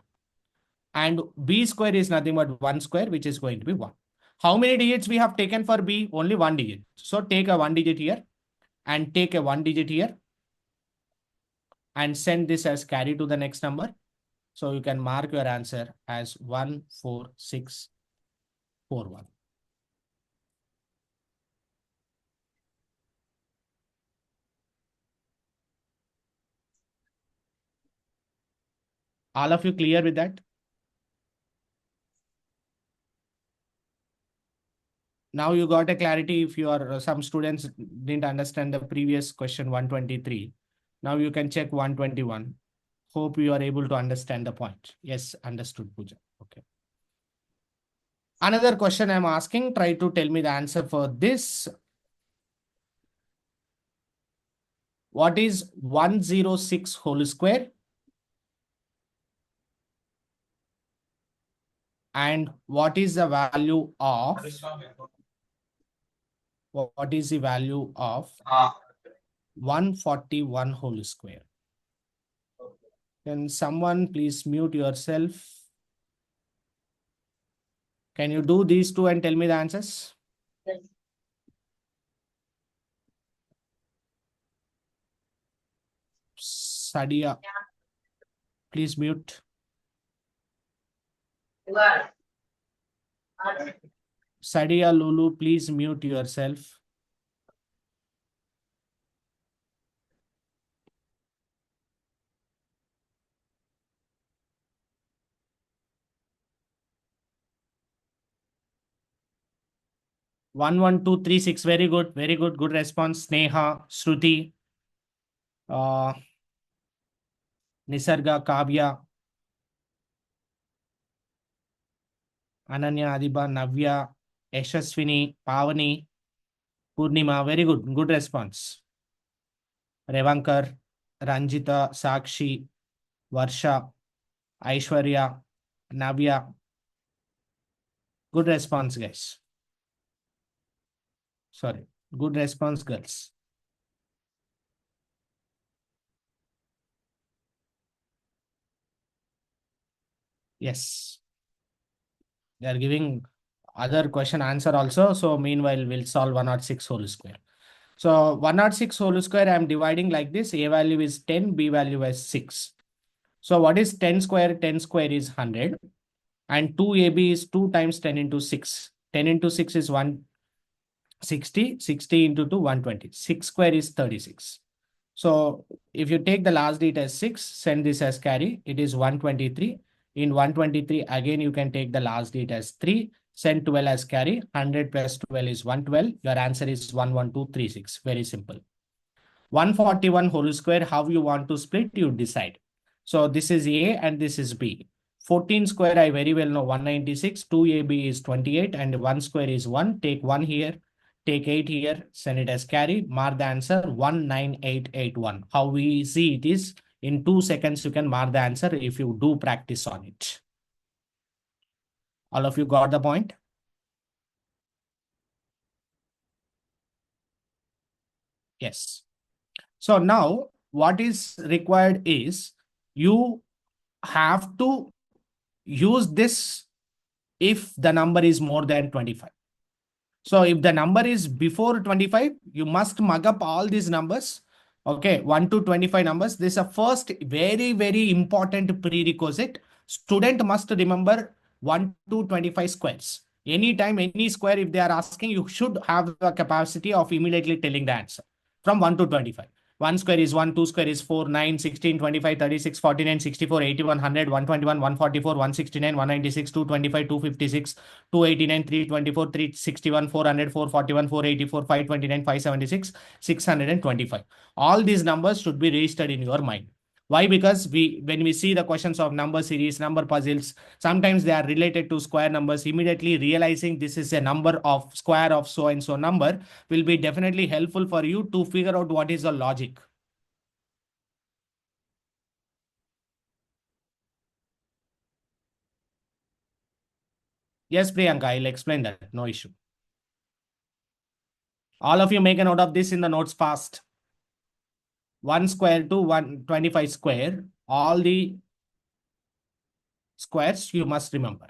And B square is nothing but 1 square, which is going to be 1. How many digits we have taken for B? Only one digit. So take a one digit here and take a one digit here and send this as carry to the next number. So you can mark your answer as 14641. All of you clear with that? Now you got a clarity if you are some students didn't understand the previous question 123. Now you can check 121. Hope you are able to understand the point. Yes, understood, Pooja. Okay. Another question I'm asking, try to tell me the answer for this. What is 106 whole square? And what is the value of 141 whole square? Can someone please mute yourself? Can you do these two and tell me the answers? Yes. Sadia, please mute. Sadia, Lulu, please mute yourself. One, 1, 2, 3, 6. Very good. Very good. Good response. Sneha, Shruti, Nisarga, Kavya, Ananya, Adiba, Navya, Yashaswini, Pavani, Purnima, very good. Good response. Revankar, Ranjita, Sakshi, Varsha, Aishwarya, Navya. Good response, guys. Sorry. Good response, girls. Yes. They are giving other question answer also. So meanwhile, we'll solve 106 whole square. So 106 whole square, I'm dividing like this. A value is 10, B value is 6. So what is 10 square? 10 square is 100. And 2AB is 2 times 10 into 6. 10 into 6 is 160. 60 into 2, 120. 6 square is 36. So if you take the last digit as 6, send this as carry, it is 123. In 123, again, you can take the last digit as 3, send 12 as carry. 100 plus 12 is 112. Your answer is 11236. Very simple. 141 whole square, how you want to split, you decide. So this is A and this is B. 14 square, I very well know 196. 2AB is 28 and 1 square is 1. Take 1 here. Take 8 here, send it as carry, mark the answer 19881. How easy it is. In 2 seconds, you can mark the answer if you do practice on it. All of you got the point? Yes. So now what is required is you have to use this if the number is more than 25. So if the number is before 25, you must mug up all these numbers. Okay, 1 to 25 numbers. This is a first very, very important prerequisite. Student must remember 1 to 25 squares. Anytime, any square, if they are asking, you should have the capacity of immediately telling the answer from 1 to 25. 1 square is 1, 2 square is 4, 9, 16, 25, 36, 49, 64, 81, 100, 121, 144, 169, 196, 225, 256, 289, 324, 361, 400, 441, 484, 529, 576, 625. All these numbers should be registered in your mind. Why? Because when we see the questions of number series, number puzzles, sometimes they are related to square numbers. Immediately realizing this is a number of square of so and so number will be definitely helpful for you to figure out what is the logic. Yes, Priyanka, I'll explain that. No issue. All of you make a note of this in the notes fast. 1 square to 125 square. All the squares you must remember.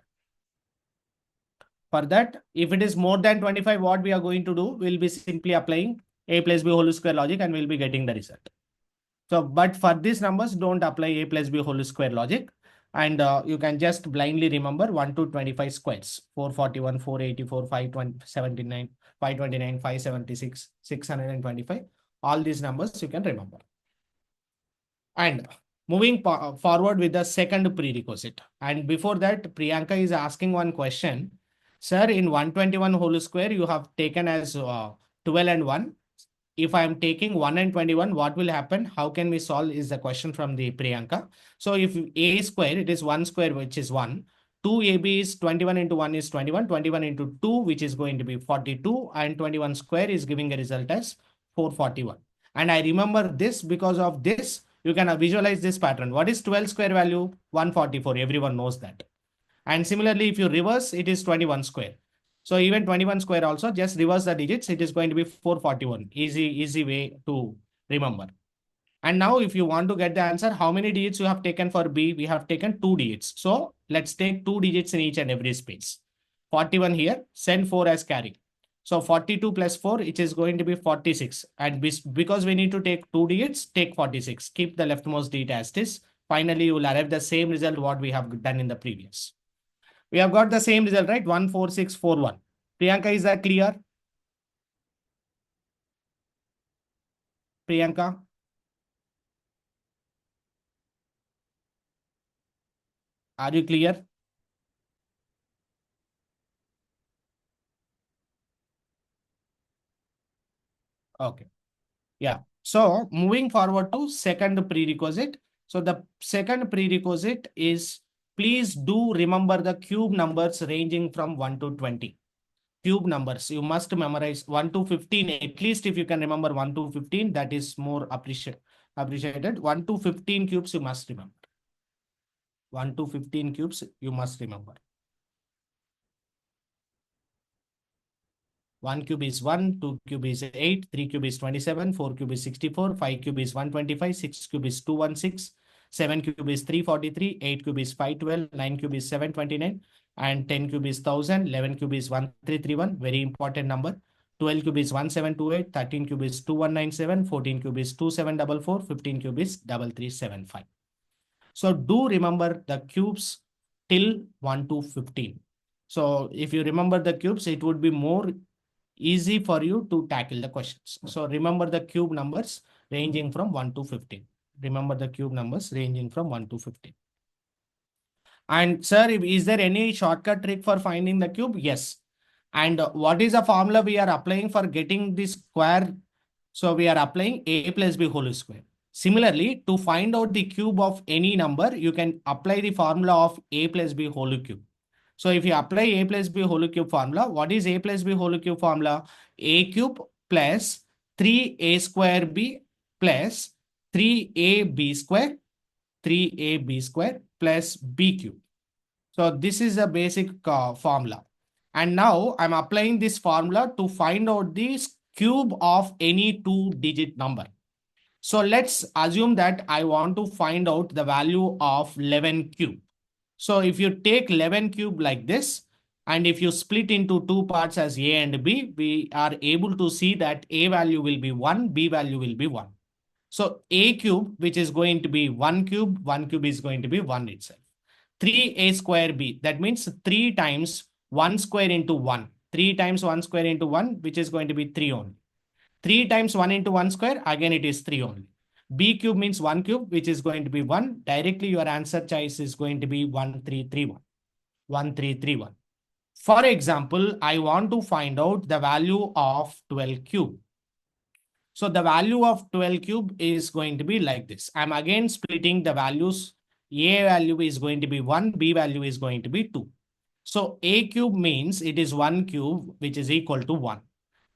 For that, if it is more than 25, what we are going to do, we'll be simply applying a plus b whole square logic and we'll be getting the result. So, but for these numbers, don't apply a plus b whole square logic. And you can just blindly remember 1 to 25 squares. 441, 484, 579, 529, 576, 625. All these numbers you can remember. And moving forward with the second prerequisite. And before that, Priyanka is asking one question. Sir, in 121 whole square, you have taken as 12 and 1. If I am taking 1 and 21, what will happen? How can we solve is the question from the Priyanka. So if A square, it is 1 square, which is 1. 2AB is 21 into 1 is 21. 21 into 2, which is going to be 42. And 21 square is giving a result as 441. And I remember this because of this. You can visualize this pattern. What is 12 square value? 144. Everyone knows that. And similarly, if you reverse, it is 21 square. So even 21 square also, just reverse the digits. It is going to be 441. Easy way to remember. And now if you want to get the answer, how many digits you have taken for B? We have taken 2 digits. So let's take 2 digits in each and every space. 41 here, send 4 as carry. So 42 plus 4, which is going to be 46. And because we need to take 2 digits, take 46. Keep the leftmost digit as this. Finally, you will arrive the same result what we have done in the previous. We have got the same result, right? 14641. Priyanka, is that clear? Priyanka? Are you clear? Okay. Yeah. So moving forward to second prerequisite. So the second prerequisite is please do remember the cube numbers ranging from 1 to 20. cube numbers. You must memorize 1 to 15. At least if you can remember 1 to 15, that is more appreciated. 1 to 15 cubes you must remember. 1 to 15 cubes you must remember. 1 cube is 1, 2 cube is 8, 3 cube is 27, 4 cube is 64, 5 cube is 125, 6 cube is 216, 7 cube is 343, 8 cube is 512, 9 cube is 729, and 10 cube is 1000, 11 cube is 1331, very important number. 12 cube is 1728, 13 cube is 2197, 14 cube is 2744, 15 cube is 3375. So do remember the cubes till 1 to 15. So if you remember the cubes, it would be more easy for you to tackle the questions. So remember the cube numbers ranging from 1 to 15. Remember the cube numbers ranging from 1 to 15. And sir, is there any shortcut trick for finding the cube? Yes. And what is the formula we are applying for getting this square? So we are applying a plus b whole square. Similarly, to find out the cube of any number, you can apply the formula of a plus b whole cube. So if you apply a plus b whole cube formula, what is a plus b whole cube formula? A cube plus 3a square b plus 3ab square, 3ab square plus b cube. So this is a basic formula. And now I'm applying this formula to find out the cube of any two-digit number. So let's assume that I want to find out the value of 11 cube. So if you take 11 cube like this, and if you split into two parts as a and b, we are able to see that a value will be 1, b value will be 1. So a cube, which is going to be 1 cube is going to be 1 itself. 3a square b, that means 3 times 1 square into 1. 3 times 1 square into 1, which is going to be 3 only. 3 times 1 into 1 square, again it is 3 only. B cube means 1 cube, which is going to be 1. Directly your answer choice is going to be 1331. 1331. For example, I want to find out the value of 12 cube. So the value of 12 cube is going to be like this. I'm again splitting the values. A value is going to be 1, B value is going to be 2. So A cube means it is 1 cube, which is equal to 1.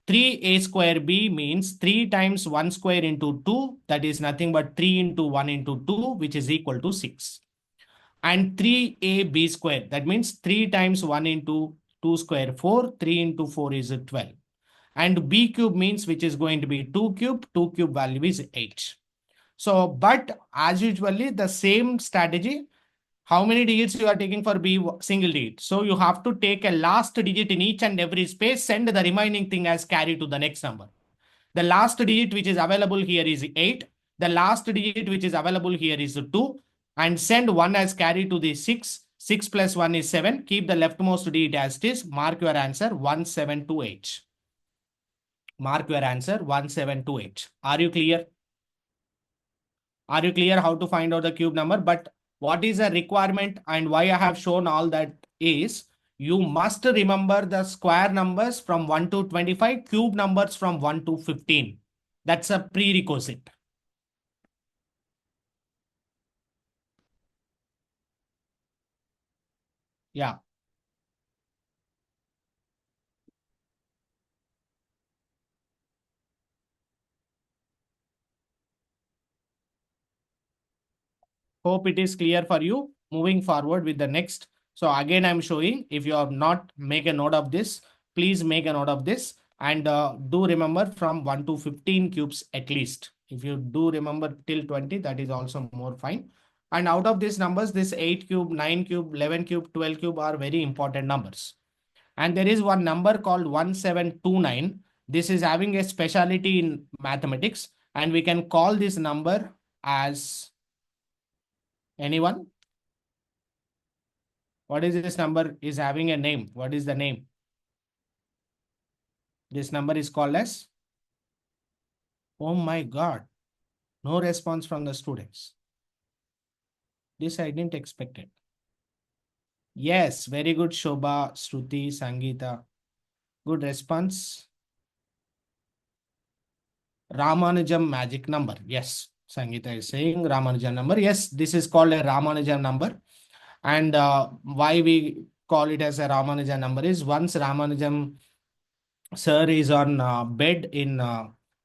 3a square b means 3 times 1 square into 2, that is nothing but 3 into 1 into 2, which is equal to 6. And 3ab square, that means 3 times 1 into 2 square 4, 3 into 4 is 12. And b cube means which is going to be 2 cube value is 8. So, but as usually the same strategy, how many digits you are taking for B single digit? So you have to take a last digit in each and every space, send the remaining thing as carry to the next number. The last digit which is available here is 8. The last digit which is available here is 2. And send 1 as carry to the 6. 6 plus 1 is 7. Keep the leftmost digit as it is. Mark your answer 1728. Mark your answer 1728. Are you clear? Are you clear how to find out the cube number? But what is the requirement and why I have shown all that is you must remember the square numbers from 1 to 25, cube numbers from 1 to 15. That's a prerequisite. Yeah. Hope it is clear for you. Moving forward with the next. So again, I'm showing, if you have not make a note of this, please make a note of this and do remember from 1 to 15 cubes at least. If you do remember till 20, that is also more fine. And out of these numbers, this 8 cube, 9 cube, 11 cube, 12 cube are very important numbers. And there is one number called 1729. This is having a specialty in mathematics, and we can call this number as anyone. What is this number is having a name? What is the name? This number is called as, oh my God, no response from the students. This I didn't expect it. Yes, very good, Shobha, Shruti, Sangeeta. Good response. Ramanujam magic number. Yes, Sangeeta is saying Ramanujam number. Yes, this is called a Ramanujam number. And why we call it as a Ramanujan number is once Ramanujam sir is on bed in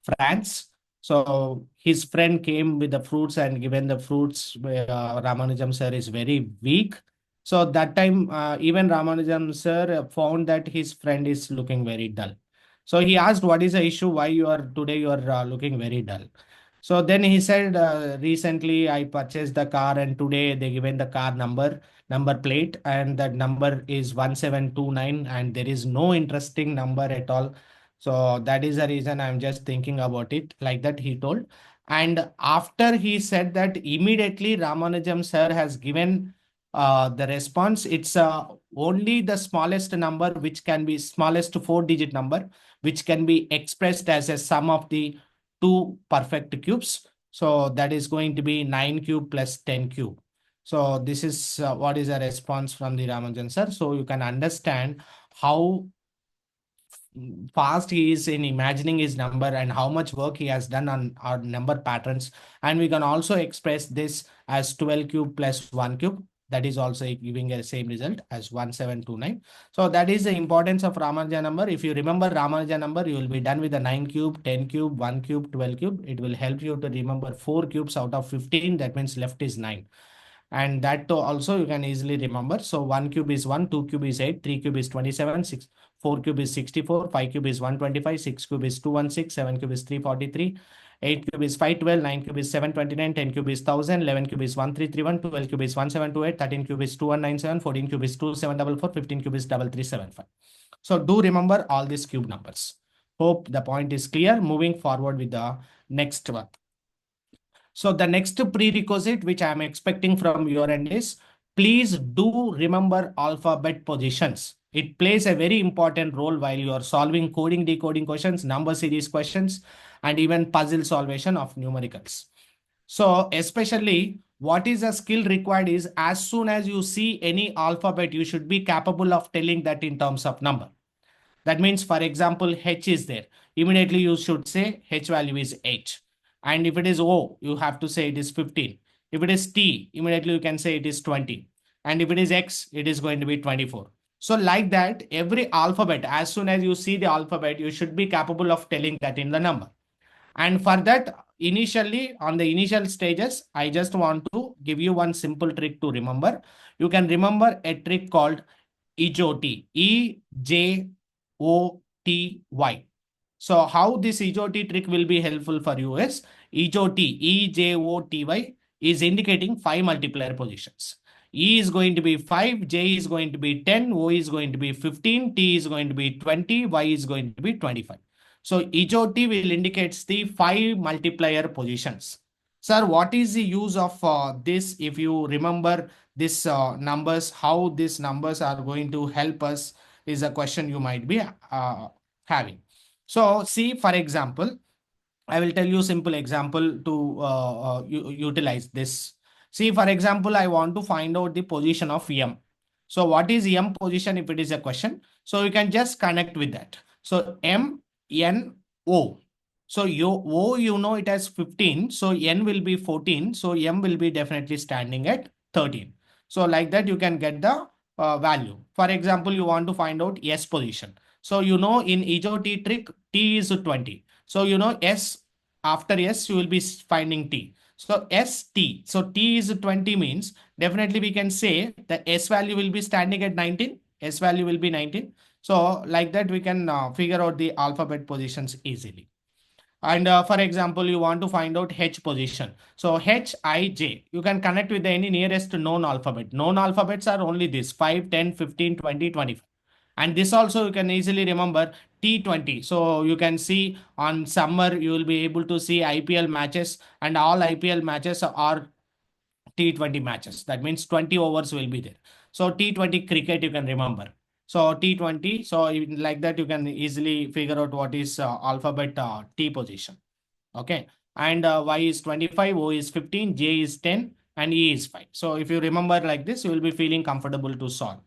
France. So his friend came with the fruits and given the fruits. Ramanujam sir is very weak. So that time, even Ramanujam sir found that his friend is looking very dull. So he asked, "What is the issue? Why you are today? You are looking very dull." So then he said, "Recently I purchased the car, and today they given the car number plate, and that number is 1729, and there is no interesting number at all. So that is the reason I'm just thinking about it," like that he told. And after he said that, immediately Ramanujam sir has given the response. It's only the smallest number, which can be smallest 4-digit number, which can be expressed as a sum of the two perfect cubes. So that is going to be 9 cube plus 10 cube. So this is what is a response from the Ramanujan sir. So you can understand how fast he is in imagining his number and how much work he has done on our number patterns. And we can also express this as 12 cube plus 1 cube. That is also giving a same result as 1729. So that is the importance of Ramanujan number. If you remember Ramanujan number, you will be done with the 9 cube, 10 cube, 1 cube, 12 cube. It will help you to remember 4 cubes out of 15. That means left is 9. And that also you can easily remember. So 1 cube is 1, 2 cube is 8, 3 cube is 27, 4 cube is 64, 5 cube is 125, 6 cube is 216, 7 cube is 343, 8 cube is 512, 9 cube is 729, 10 cube is 1000, 11 cube is 1331, 12 cube is 1728, 13 cube is 2197, 14 cube is 2744, 15 cube is 3375. So do remember all these cube numbers. Hope the point is clear. Moving forward with the next one. So the next prerequisite which I am expecting from your end is, please do remember alphabet positions. It plays a very important role while you are solving coding, decoding questions, number series questions, and even puzzle solvation of numericals. So especially what is a skill required is, as soon as you see any alphabet, you should be capable of telling that in terms of number. That means, for example, H is there. Immediately you should say H value is 8. And if it is O, you have to say it is 15. If it is T, immediately you can say it is 20. And if it is X, it is going to be 24. So like that, every alphabet, as soon as you see the alphabet, you should be capable of telling that in the number. And for that, initially, on the initial stages, I just want to give you one simple trick to remember. You can remember a trick called EJOT, EJOTY. So how this EJOT trick will be helpful for you is, EJOT, EJOTY is indicating 5 multiplier positions. E is going to be 5, J is going to be 10, O is going to be 15, T is going to be 20, Y is going to be 25. So EJOT will indicate the 5 multiplier positions. Sir, what is the use of this? If you remember this numbers, how these numbers are going to help us is a question you might be having. So see, for example, I will tell you simple example to utilize this. See, for example, I want to find out the position of M. So what is M position if it is a question? So you can just connect with that. So M, N, O. So O, you know it as 15. So N will be 14. So M will be definitely standing at 13. So like that, you can get the value. For example, you want to find out S position. So you know in EJOT trick, T is 20. So you know S, after S, you will be finding T. So ST. So T is 20 means definitely we can say the S value will be standing at 19. S value will be 19. So like that, we can figure out the alphabet positions easily. And for example, you want to find out H position. So H, I, J, you can connect with any nearest known alphabet. Known alphabets are only this 5, 10, 15, 20, 25. And this also you can easily remember T20. So you can see on summer, you will be able to see IPL matches, and all IPL matches are T20 matches. That means 20 overs will be there. So T20 cricket, you can remember. So T20, so like that, you can easily figure out what is alphabet T position. Okay. And Y is 25, O is 15, J is 10, and E is 5. So if you remember like this, you will be feeling comfortable to solve.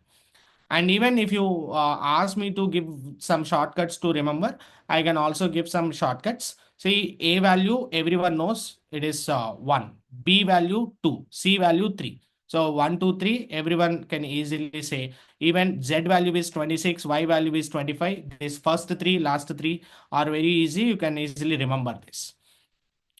And even if you ask me to give some shortcuts to remember, I can also give some shortcuts. See, A value, everyone knows it is 1. B value 2. C value 3. So 1, 2, 3, everyone can easily say. Even Z value is 26, Y value is 25. This first three, last three are very easy. You can easily remember this.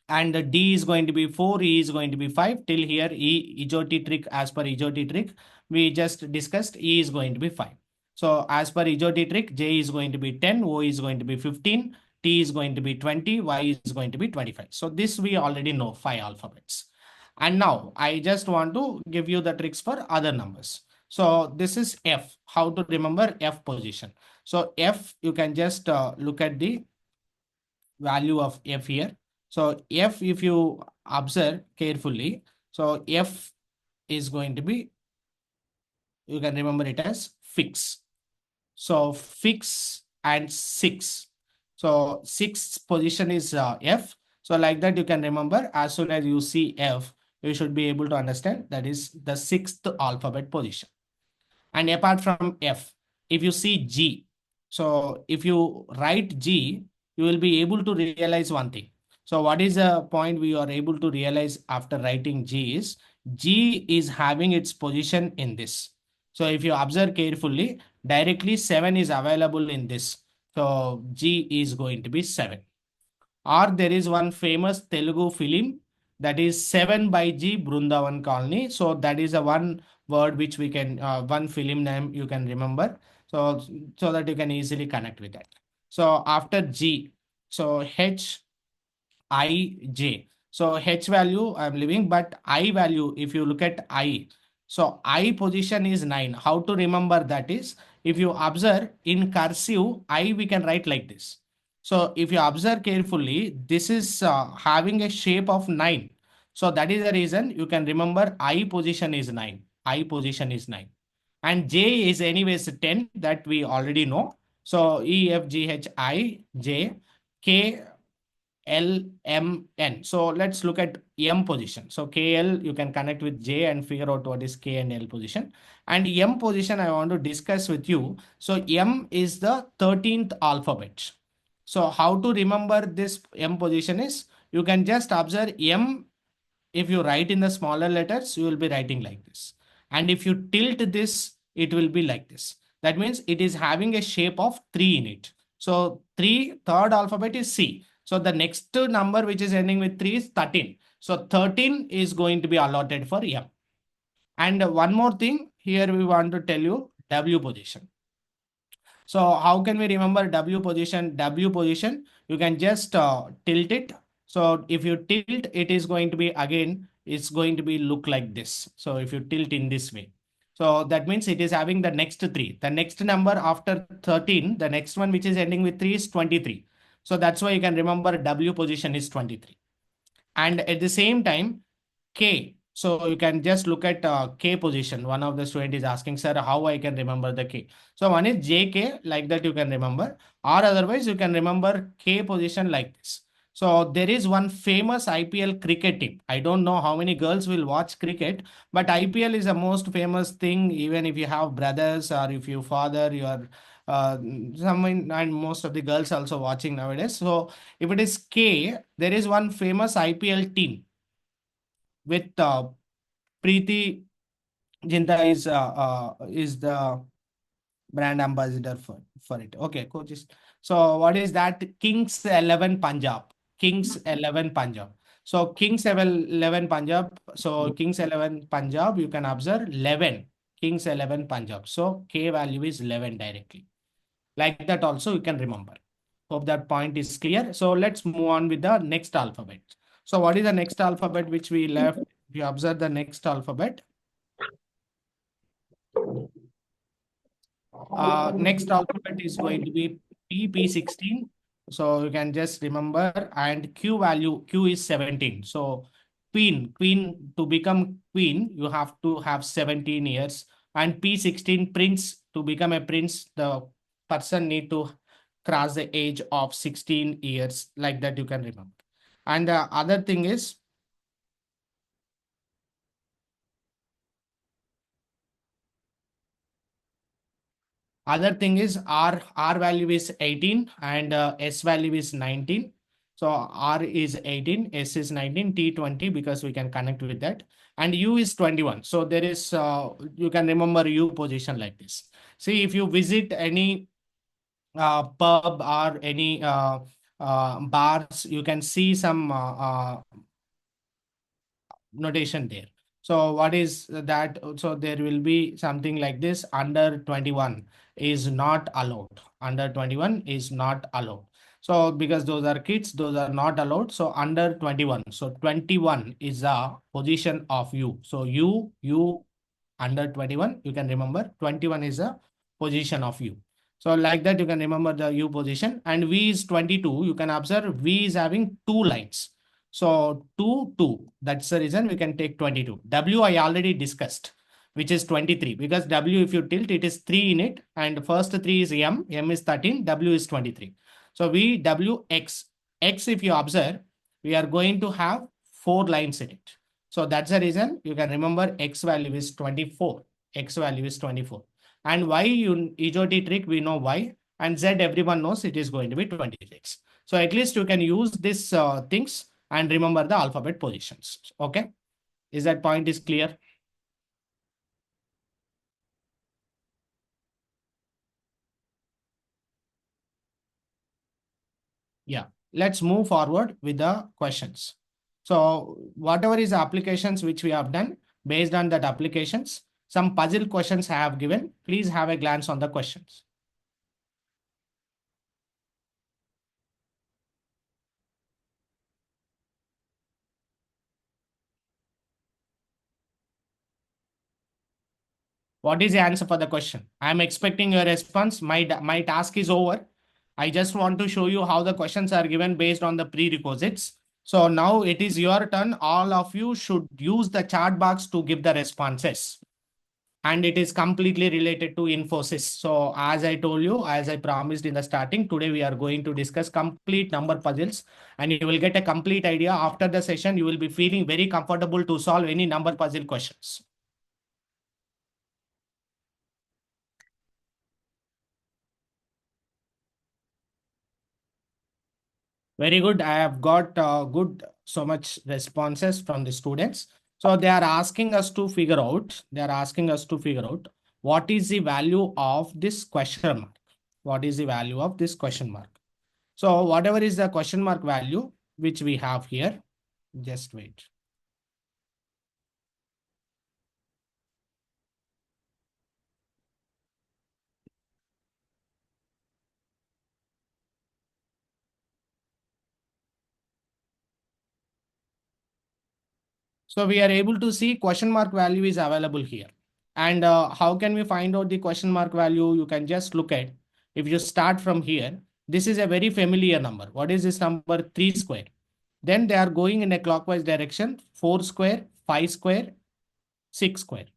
And D is going to be 4, E is going to be 5. Till here, E EJOT trick, as per EJOT trick, we just discussed E is going to be 5. So as per EJOT trick, J is going to be 10, O is going to be 15, T is going to be 20, Y is going to be 25. So this we already know, 5 alphabets. And now I just want to give you the tricks for other numbers. So this is F, how to remember F position. So F, you can just look at the value of F here. So F, if you observe carefully, so F is going to be, you can remember it as fix. So fix and 6. So sixth position is F. So like that you can remember, as soon as you see F, you should be able to understand that is the sixth alphabet position. And apart from F, if you see G, so if you write G, you will be able to realize one thing. So what is the point we are able to realize after writing G is G is having its position in this. So if you observe carefully, directly 7 is available in this. So G is going to be 7. Or there is one famous Telugu film that is 7 by G Brundavan Colony. So that is a one word which we can, one film name you can remember. So that you can easily connect with that. So after G, so H, I, J. So H value I'm leaving, but I value, if you look at I, so I position is 9. How to remember that is, if you observe in cursive, I we can write like this. So if you observe carefully, this is having a shape of 9. So that is the reason you can remember I position is 9. I position is 9. And J is anyways 10, that we already know. So E, F, G, H, I, J, K, L, M, N. So let's look at M position. So KL, you can connect with J and figure out what is K and L position. And M position, I want to discuss with you. So M is the 13th alphabet. So how to remember this M position is, you can just observe M. If you write in the smaller letters, you will be writing like this. And if you tilt this, it will be like this. That means it is having a shape of 3 in it. So third alphabet is C. So the next number which is ending with 3 is 13. So 13 is going to be allotted for M. And one more thing here we want to tell you, W position. So how can we remember W position? W position, you can just tilt it. So if you tilt, it is going to be again, it's going to be look like this. So if you tilt in this way, so that means it is having the next 3. The next number after 13, the next one which is ending with 3 is 23. So that's why you can remember W position is 23. And at the same time, K. So you can just look at K position. One of the student is asking, sir, how I can remember the K. So one is JK, like that you can remember, or otherwise you can remember K position like this. So there is one famous IPL cricket team. I don't know how many girls will watch cricket, but IPL is the most famous thing. Even if you have brothers or if you father, your someone, and most of the girls also watching nowadays. So if it is K, there is one famous IPL team with Preeti Jinta is the brand ambassador for it. Okay, coaches. So what is that? Kings 11 Punjab. Kings 11 Punjab. So Kings 11 Punjab. So Kings 11 Punjab, you can observe 11. Kings 11 Punjab. So K value is 11 directly. Like that also you can remember. Hope that point is clear. So let's move on with the next alphabet. So what is the next alphabet which we left? If you observe the next alphabet, next alphabet is going to be P16. So you can just remember, and Q value, Q is 17. So queen, to become queen, you have to have 17 years. And P16, prince, to become a prince, the person need to cross the age of 16 years. Like that you can remember. And the other thing is, R value is 18 and S value is 19. So R is 18, S is 19, T 20 because we can connect with that. And U is 21. So there is, you can remember U position like this. See, if you visit any pub or any bars, you can see some notation there. So what is that? So there will be something like this: under 21 is not allowed. Under 21 is not allowed. So because those are kids, those are not allowed. So under 21. So 21 is a position of U. So U under 21, you can remember 21 is a position of U. So like that, you can remember the U position, and V is 22. You can observe V is having two lines. So 2, 2. That's the reason we can take 22. W I already discussed, which is 23, because W, if you tilt, it is 3 in it, and first 3 is M, M is 13, W is 23. So V, W, X. X, if you observe, we are going to have 4 lines in it. So that's the reason you can remember X value is 24. X value is 24. And Y, EJOT trick, we know Y. And Z, everyone knows it is going to be 26. So at least you can use these things and remember the alphabet positions. Okay. Is that point is clear? Yeah. Let's move forward with the questions. So whatever is the applications which we have done, based on that applications, some puzzle questions I have given. Please have a glance on the questions. What is the answer for the question? I'm expecting your response. My task is over. I just want to show you how the questions are given based on the prerequisites. So now it is your turn. All of you should use the chat box to give the responses. And it is completely related to Infosys. So as I told you, as I promised in the starting, today we are going to discuss complete number puzzles, and you will get a complete idea. After the session, you will be feeling very comfortable to solve any number puzzle questions. Very good. I have got good so much responses from the students. So they are asking us to figure out, what is the value of this question mark? What is the value of this question mark? So whatever is the question mark value, which we have here, just wait. So we are able to see question mark value is available here. And how can we find out the question mark value? You can just look at, if you start from here, this is a very familiar number. What is this number? 3 square. Then they are going in a clockwise direction, 4 square, 5 square, 6 square.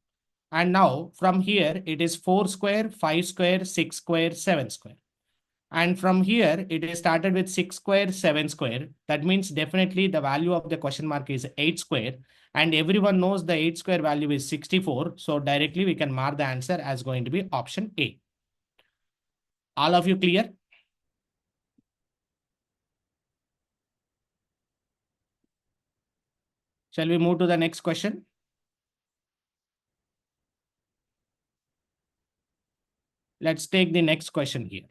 And now from here, it is 4 square, 5 square, 6 square, 7 square. And from here, it is started with 6 square, 7 square. That means definitely the value of the question mark is 8 square. And everyone knows the 8 square value is 64. So directly we can mark the answer as going to be option A. All of you clear? Shall we move to the next question? Let's take the next question here.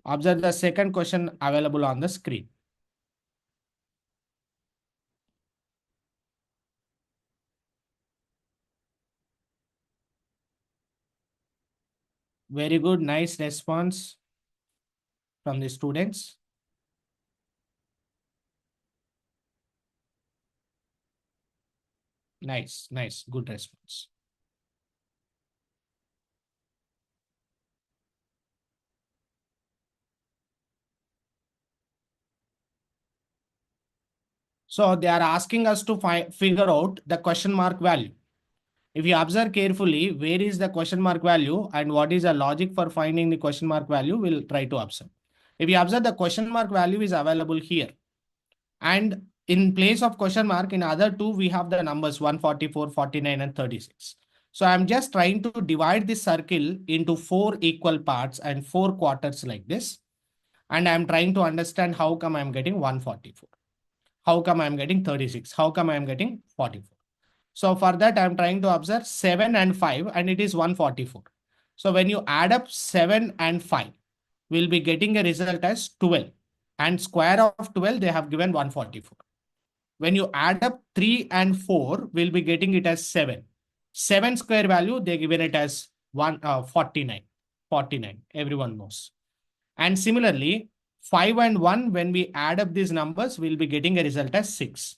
Observe the second question available on the screen. Very good, nice response from the students. Nice, nice, good response. So they are asking us to figure out the question mark value. If you observe carefully, where is the question mark value and what is the logic for finding the question mark value, we'll try to observe. If you observe, the question mark value is available here. And in place of question mark, in other two, we have the numbers 144, 49, and 36. So I'm just trying to divide this circle into 4 equal parts and 4 quarters like this. And I'm trying to understand how come I'm getting 144. How come I'm getting 36? How come I'm getting 44? So for that, I'm trying to observe 7 and 5, and it is 144. So when you add up 7 and 5, we'll be getting a result as 12. And square of 12, they have given 144. When you add up 3 and 4, we'll be getting it as 7. 7 square value, they given it as 49. 49, everyone knows. And similarly, 5 and 1, when we add up these numbers, we'll be getting a result as 6.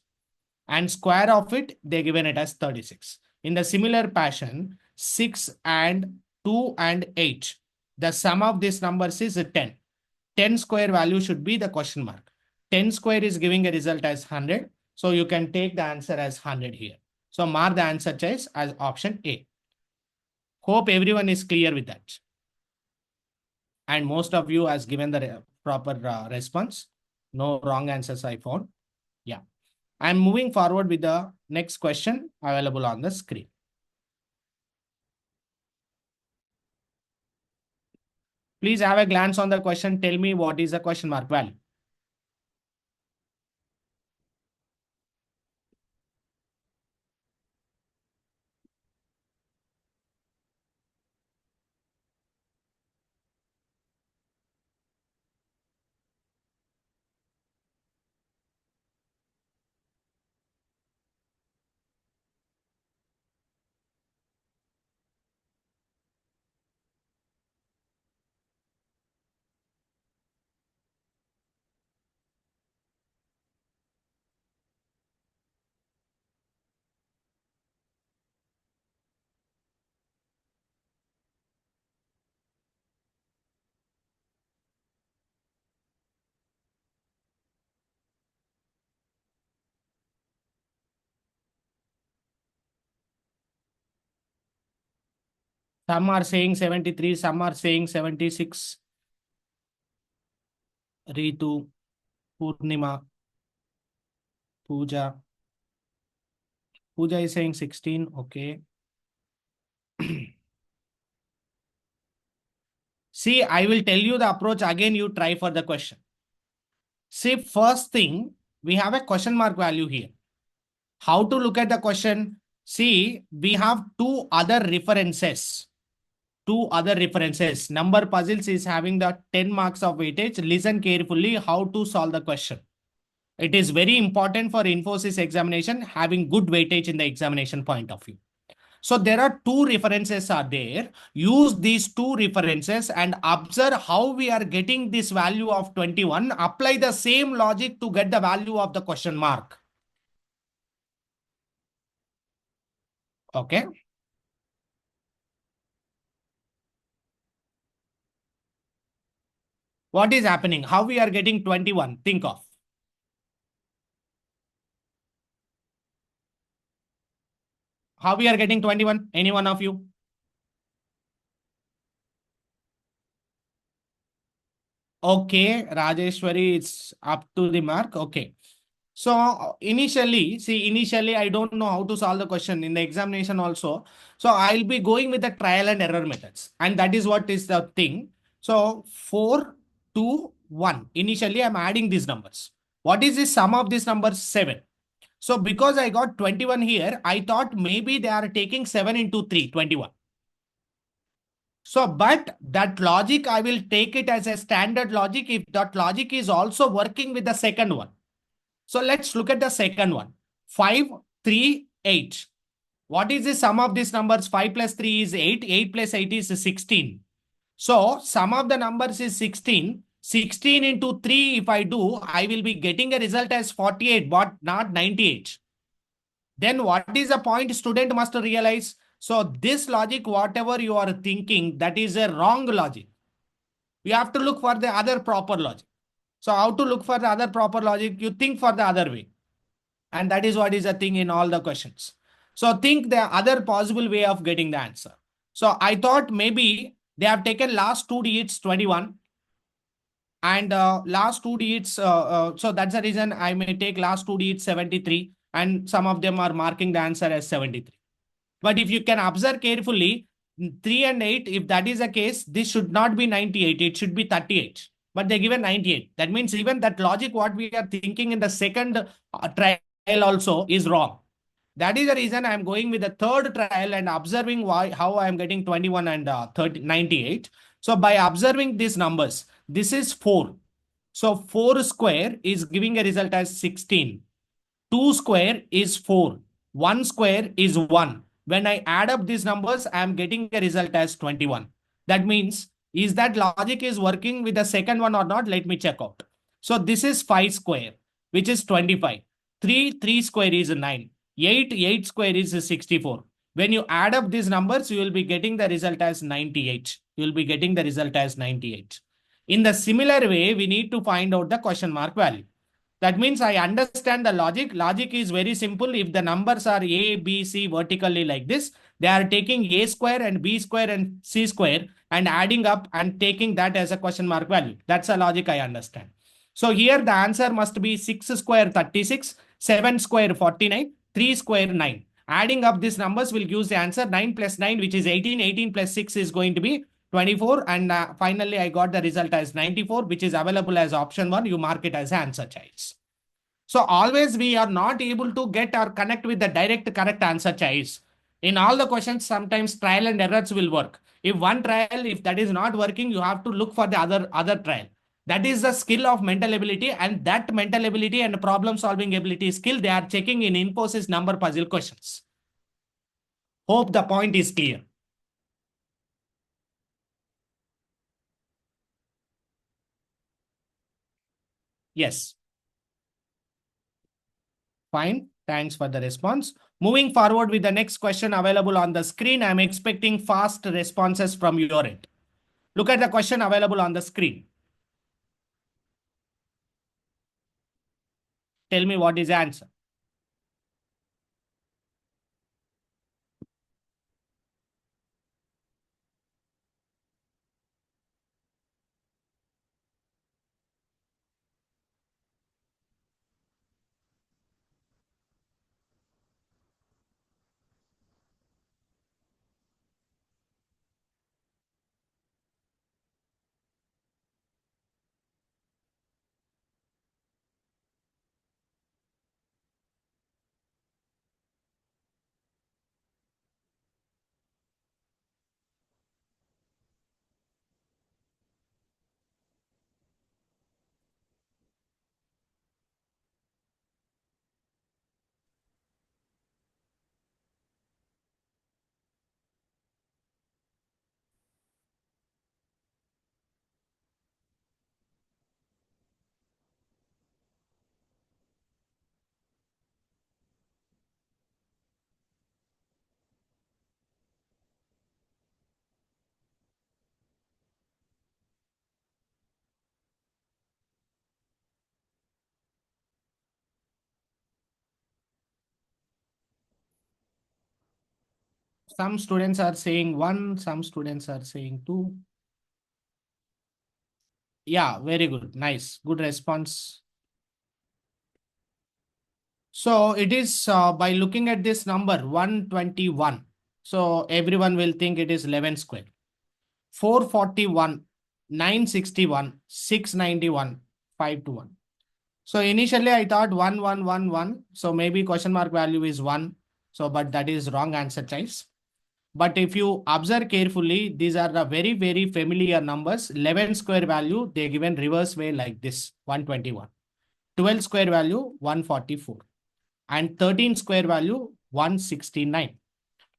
And square of it, they given it as 36. In the similar fashion, 6 and 2 and 8, the sum of these numbers is 10. 10 square value should be the question mark. 10 square is giving a result as 100. So you can take the answer as 100 here. So mark the answer choice as option A. Hope everyone is clear with that. And most of you has given the proper response. No wrong answers I found. Yeah. I'm moving forward with the next question available on the screen. Please have a glance on the question. Tell me what is the question mark value. Some are saying 73, some are saying 76. Ritu, Purnima, Pooja. Pooja is saying 16. Okay. See, I will tell you the approach again. You try for the question. See, first thing, we have a question mark value here. How to look at the question? See, we have two other references. Number puzzles is having the 10 marks of weightage. Listen carefully how to solve the question. It is very important for Infosys examination having good weightage in the examination point of view. So there are two references are there. Use these two references and observe how we are getting this value of 21. Apply the same logic to get the value of the question mark. Okay. What is happening? How we are getting 21? Think of. How we are getting 21? Any one of you? Okay, Rajeshwari, it's up to the mark. Okay. So initially, I don't know how to solve the question in the examination also. So I'll be going with the trial and error methods. And that is what is the thing. So 4, 2, 1. Initially, I'm adding these numbers. What is the sum of these numbers? 7. So because I got 21 here, I thought maybe they are taking 7 into 3, 21. So, but that logic, I will take it as a standard logic if that logic is also working with the second one. So let's look at the second one. 5, 3, 8. What is the sum of these numbers? 5 plus 3 is 8. 8 plus 8 is 16. So sum of the numbers is 16. 16 into 3, if I do, I will be getting a result as 48, but not 98. Then what is the point student must realize? So this logic, whatever you are thinking, that is a wrong logic. You have to look for the other proper logic. So how to look for the other proper logic? You think for the other way. And that is what is the thing in all the questions. So think the other possible way of getting the answer. So I thought maybe they have taken last two digits 21 and last two digits. So that's the reason I may take last two digits 73 and some of them are marking the answer as 73. But if you can observe carefully, 3 and 8, if that is the case, this should not be 98. It should be 38. but they given 98. That means even that logic, what we are thinking in the second trial also is wrong. That is the reason I am going with the third trial and observing how I am getting 21 and 98. So by observing these numbers, this is 4. So 4 square is giving a result as 16. 2 square is 4. 1 square is 1. When I add up these numbers, I am getting a result as 21. That means, is that logic is working with the second one or not? Let me check out. So this is 5 square, which is 25. 3 square is 9. 8 square is 64. When you add up these numbers, you will be getting the result as 98. You will be getting the result as 98. In the similar way, we need to find out the question mark value. That means I understand the logic. Logic is very simple. If the numbers are A, B, C vertically like this, they are taking A square and B square and C square and adding up and taking that as a question mark value. That's a logic I understand. So here the answer must be 6 square 36, 7 square 49, 3 square 9. Adding up these numbers will give the answer 9 plus 9, which is 18. 18 plus 6 is going to be 24. And finally, I got the result as 94, which is available as option 1. You mark it as answer choice. So always we are not able to get or connect with the direct correct answer choice. In all the questions, sometimes trial and errors will work. If one trial, if that is not working, you have to look for the other trial. That is the skill of mental ability, and that mental ability and problem solving ability skill they are checking in Infosys number puzzle questions. Hope the point is clear. Yes. Fine. Thanks for the response. Moving forward with the next question available on the screen, I'm expecting fast responses from your end. Look at the question available on the screen. Tell me what is the answer. Some students are saying 1, some students are saying 2. Yeah, very good. Nice. Good response. So it is by looking at this number 121. So everyone will think it is 11 square. 441, 961, 691, 521. So initially I thought 1111. So maybe question mark value is 1. So, but that is wrong answer choice. But if you observe carefully, these are the very, very familiar numbers. 11 square value, they given reverse way like this, 121. 12 square value, 144. And 13 square value, 169.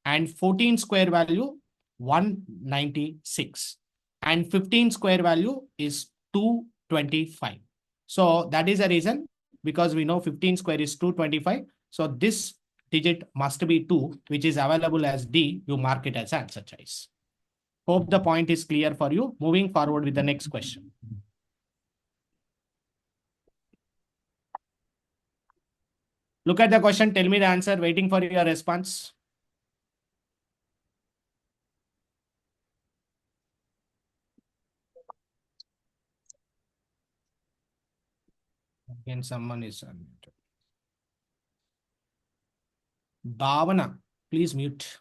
And 14 square value, 196. And 15 square value is 225. So that is the reason, because we know 15 square is 225. So this digit must be 2, which is available as D. You mark it as answer choice. Hope the point is clear for you. Moving forward with the next question. Look at the question. Tell me the answer. Waiting for your response. Again, someone is unmuted. Bhavana, please mute.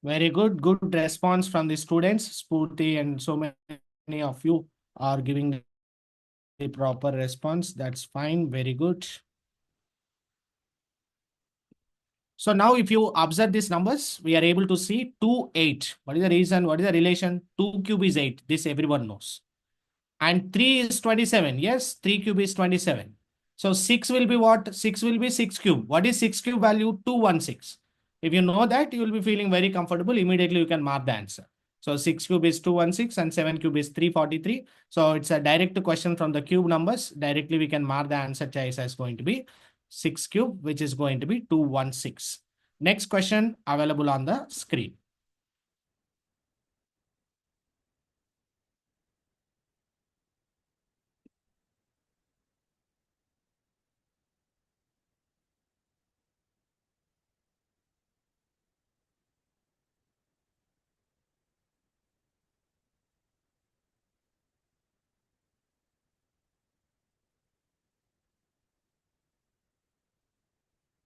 Very good. Good response from the students. Spurti and so many of you are giving the proper response. That's fine. Very good. So now if you observe these numbers, we are able to see 2, 8. What is the reason? What is the relation? 2 cube is 8. This everyone knows. And 3 is 27. Yes, 3 cube is 27. So 6 will be what? 6 will be 6 cube. What is 6 cube value? 216. If you know that, you will be feeling very comfortable. Immediately you can mark the answer. So 6 cube is 216 and 7 cube is 343. So it's a direct question from the cube numbers. Directly we can mark the answer choice as going to be 6 cube, which is going to be 216. Next question available on the screen.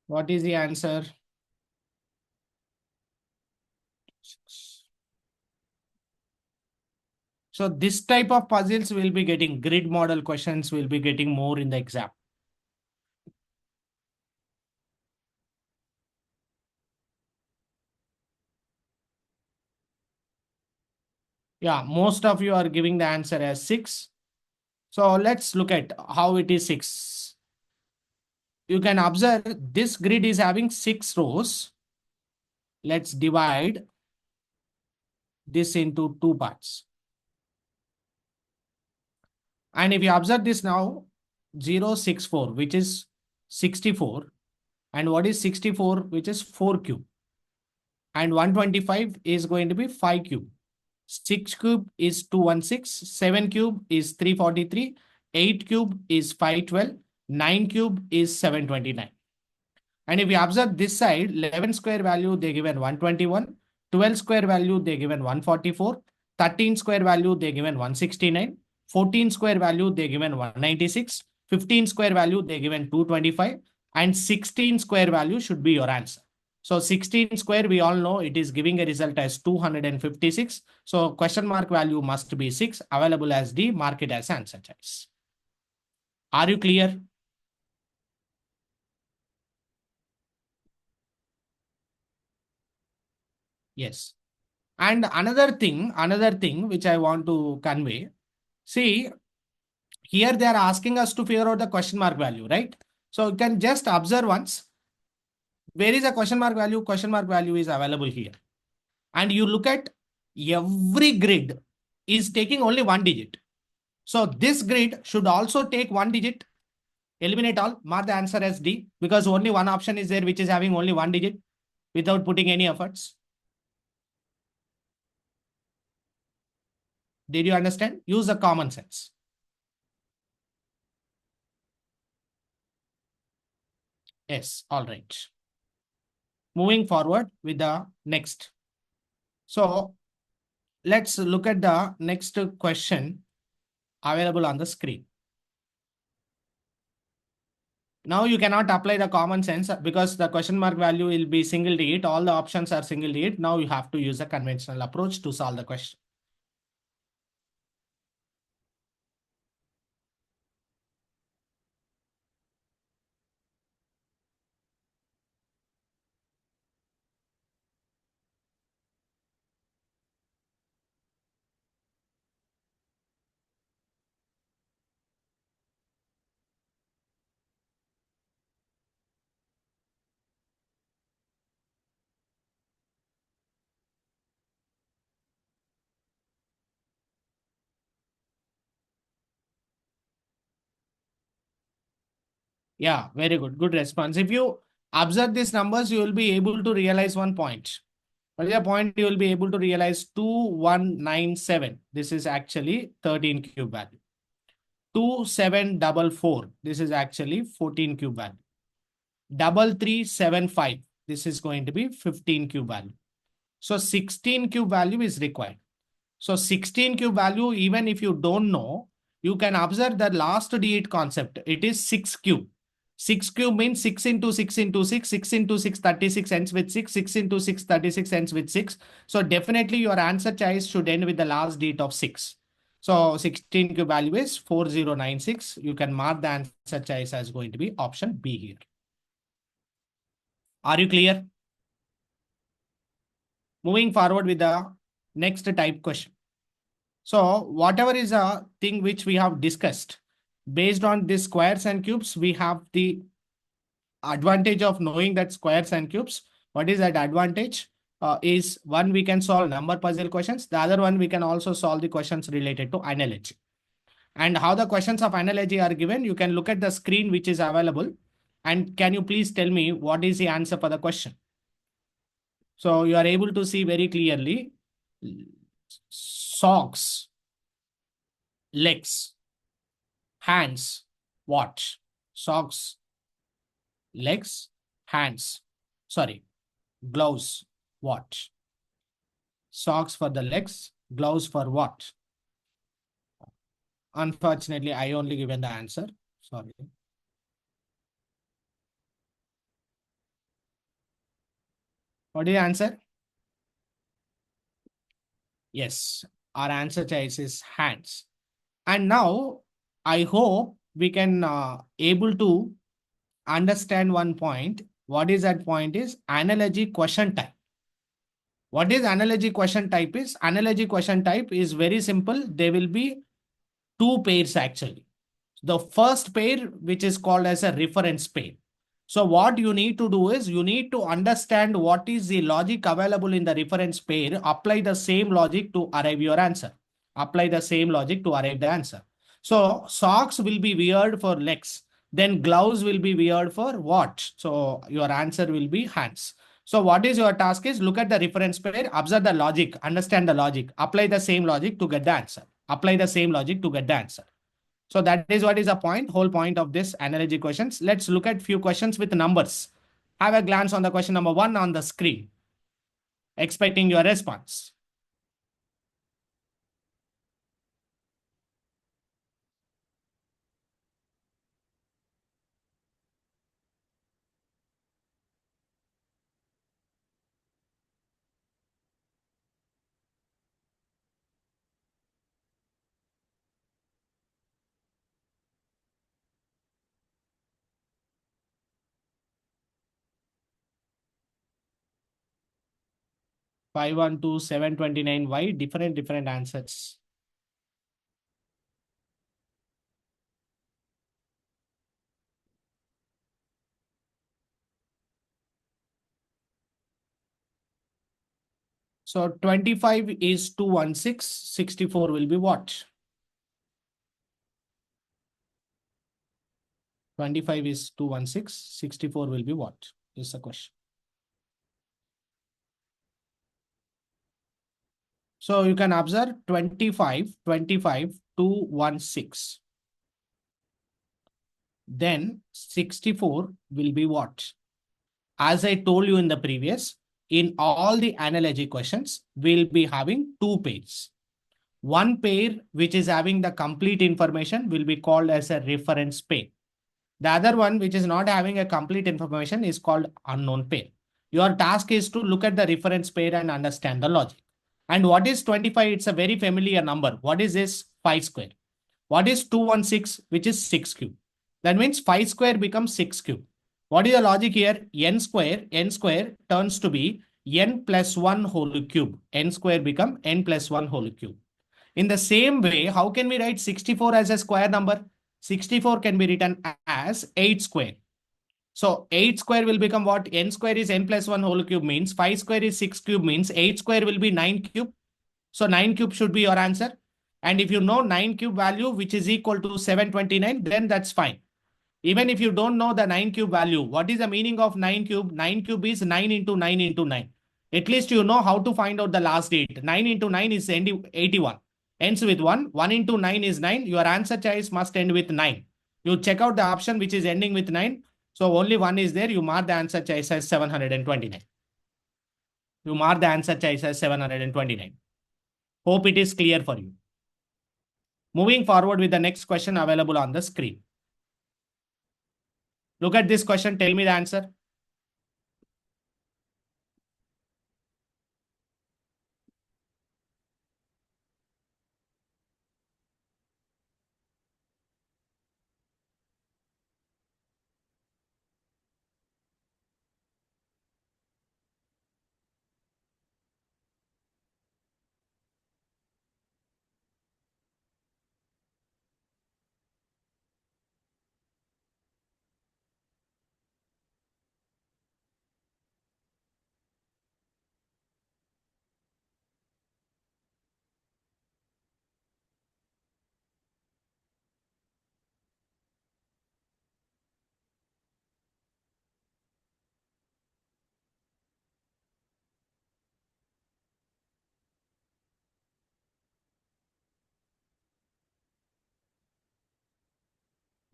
What is the answer? So this type of puzzles will be getting grid model questions will be getting more in the exam. Yeah, most of you are giving the answer as 6. So let's look at how it is 6. You can observe this grid is having 6 rows. Let's divide this into 2 parts. And if you observe this now, 0, 6, 4, which is 64. And what is 64, which is 4 cube. And 125 is going to be 5 cube. 6 cube is 216, 7 cube is 343, 8 cube is 512, 9 cube is 729. And if you observe this side, 11 square value, they given 121, 12 square value, they given 144, 13 square value, they given 169, 14 square value, they given 196, 15 square value, they given 225, and 16 square value should be your answer. So 16 square, we all know it is giving a result as 256. So question mark value must be 6, available as D, mark it as answer choice. Are you clear? Yes. And another thing which I want to convey, see, here they are asking us to figure out the question mark value, right? So you can just observe once, where is a question mark value? Question mark value is available here. And you look at every grid is taking only 1 digit. So this grid should also take 1 digit. Eliminate all, mark the answer as D, because only one option is there which is having only 1 digit without putting any efforts. Did you understand? Use the common sense. Yes, all right. Moving forward with the next. So let's look at the next question available on the screen. Now you cannot apply the common sense because the question mark value will be single digit. All the options are single digit. Now you have to use a conventional approach to solve the question. Yeah, very good. Good response. If you observe these numbers, you will be able to realize one point. What is the point? You will be able to realize 2197. This is actually 13 cube value. 2744. This is actually 14 cube value. 3375. This is going to be 15 cube value. So 16 cube value is required. So 16 cube value, even if you don't know, you can observe the last digit concept. It is 6 cube. 6 cube means 6 into 6 into 6, 6 into 6, 36 ends with 6, 6 into 6, 36 ends with 6. So definitely your answer choice should end with the last digit of 6. So 16 cube value is 4096. You can mark the answer choice as going to be option B here. Are you clear? Moving forward with the next type question. So whatever is a thing which we have discussed, based on these squares and cubes, we have the advantage of knowing that squares and cubes. What is that advantage? Is one, we can solve number puzzle questions. The other one, we can also solve the questions related to analogy. And how the questions of analogy are given, you can look at the screen which is available. And can you please tell me what is the answer for the question? So you are able to see very clearly socks, legs, hands, watch, socks, legs, hands, sorry, gloves, watch, socks for the legs, gloves for what? Unfortunately, I only given the answer. Sorry. What is the answer? Yes, our answer choice is hands. And now I hope we can able to understand one point. What is that point is analogy question type. What is analogy question type is? Analogy question type is very simple. There will be two pairs actually. The first pair, which is called as a reference pair. So what you need to do is you need to understand what is the logic available in the reference pair, apply the same logic to arrive your answer. Apply the same logic to arrive the answer. So socks will be weird for legs. Then gloves will be weird for what? So your answer will be hands. So what is your task is look at the reference pair, observe the logic, understand the logic, apply the same logic to get the answer. Apply the same logic to get the answer. So that is what is the point, whole point of this analogy questions. Let's look at few questions with numbers. Have a glance on the question number 1 on the screen. Expecting your response. Five one two 729. Why different answers? So 25 is 216. 64 will be what? 25 is 216. 64 will be what? Is the question. So you can observe 25, 216. Then 64 will be what? As I told you in the previous, in all the analogy questions, we'll be having two pairs. One pair, which is having the complete information, will be called as a reference pair. The other one, which is not having a complete information, is called unknown pair. Your task is to look at the reference pair and understand the logic. And what is 25? It's a very familiar number. What is this? 5 square. What is 216, which is 6 cube? That means 5 square becomes 6 cube. What is the logic here? N square turns to be n plus 1 whole cube. N square become n plus 1 whole cube. In the same way, how can we write 64 as a square number? 64 can be written as 8 square. So 8 square will become what? N square is n plus 1 whole cube means 5 square is 6 cube means 8 square will be 9 cube. So 9 cube should be your answer. And if you know 9 cube value, which is equal to 729, then that's fine. Even if you don't know the 9 cube value, what is the meaning of 9 cube? 9 cube is 9 into 9 into 9. At least you know how to find out the last digit. 9 into 9 is 81. Ends with 1. 1 into 9 is 9. Your answer choice must end with 9. You check out the option which is ending with 9. So only one is there. You mark the answer choice as 729. You mark the answer choice as 729. Hope it is clear for you. Moving forward with the next question available on the screen. Look at this question. Tell me the answer.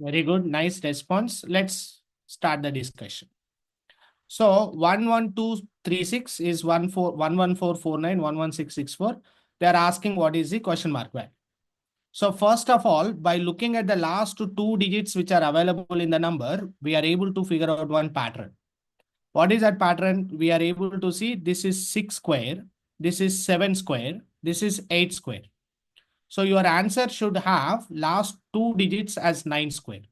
Very good. Nice response. Let's start the discussion. So 11236 is 11449, 11664. They are asking what is the question mark value. So first of all, by looking at the last two digits which are available in the number, we are able to figure out one pattern. What is that pattern? We are able to see this is 6 square, this is 7 square, this is 8 square. So your answer should have last two digits as 9 square.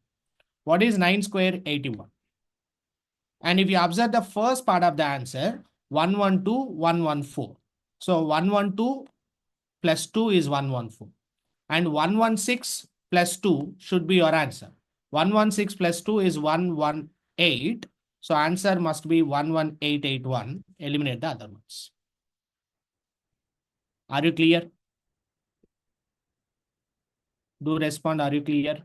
What is 9 square? 81. And if you observe the first part of the answer, 112, 114. So 112 plus 2 is 114. And 116 plus 2 should be your answer. 116 plus 2 is 118. So answer must be 11881. Eliminate the other ones. Are you clear? Do respond. Are you clear?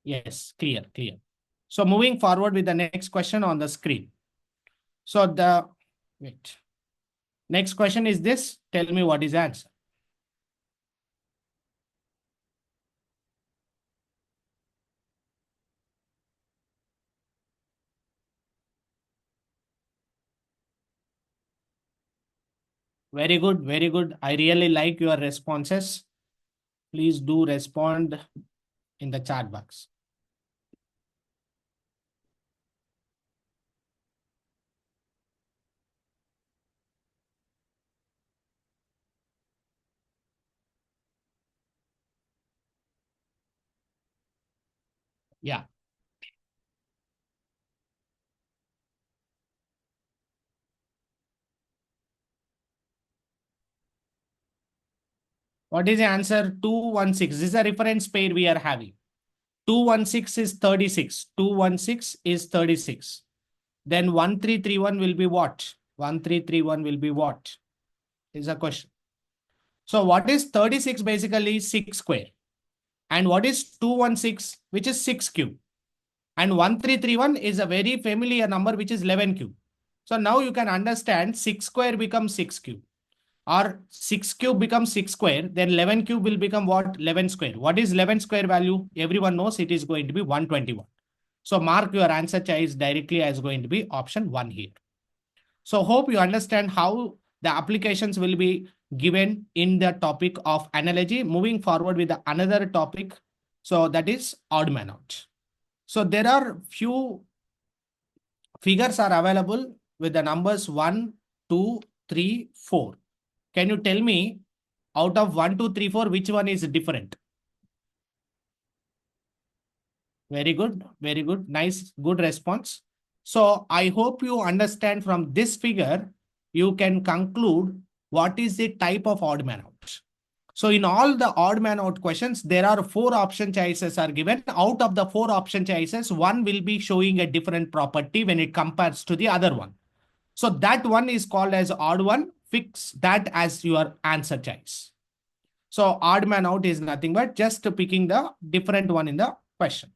Yes, clear, clear. So moving forward with the next question on the screen. So next question is this. Tell me what is the answer. Very good, very good. I really like your responses. Please do respond in the chat box. Yeah. What is the answer? 216. This is a reference pair we are having. 216 is 36. 216 is 36. Then 1331 will be what? 1331 will be what? Is a question. So what is 36 basically? 6 square. And what is 216, which is 6 cube? And 1331 is a very familiar number, which is 11 cube. So now you can understand 6 square becomes 6 cube. Or 6 cube becomes 6 square, then 11 cube will become what? 11 square. What is 11 square value? Everyone knows it is going to be 121. So mark your answer choice directly as going to be option 1 here. So hope you understand how the applications will be given in the topic of analogy. Moving forward with another topic. So that is odd man out. So there are few figures are available with the numbers 1, 2, 3, 4. Can you tell me out of 1, 2, 3, 4, which one is different? Very good. Very good. Nice. Good response. So I hope you understand from this figure, you can conclude what is the type of odd man out. So in all the odd man out questions, there are 4 option choices are given. Out of the 4 option choices, one will be showing a different property when it compares to the other one. So that one is called as odd one. Fix that as your answer choice. So odd man out is nothing but just picking the different one in the question.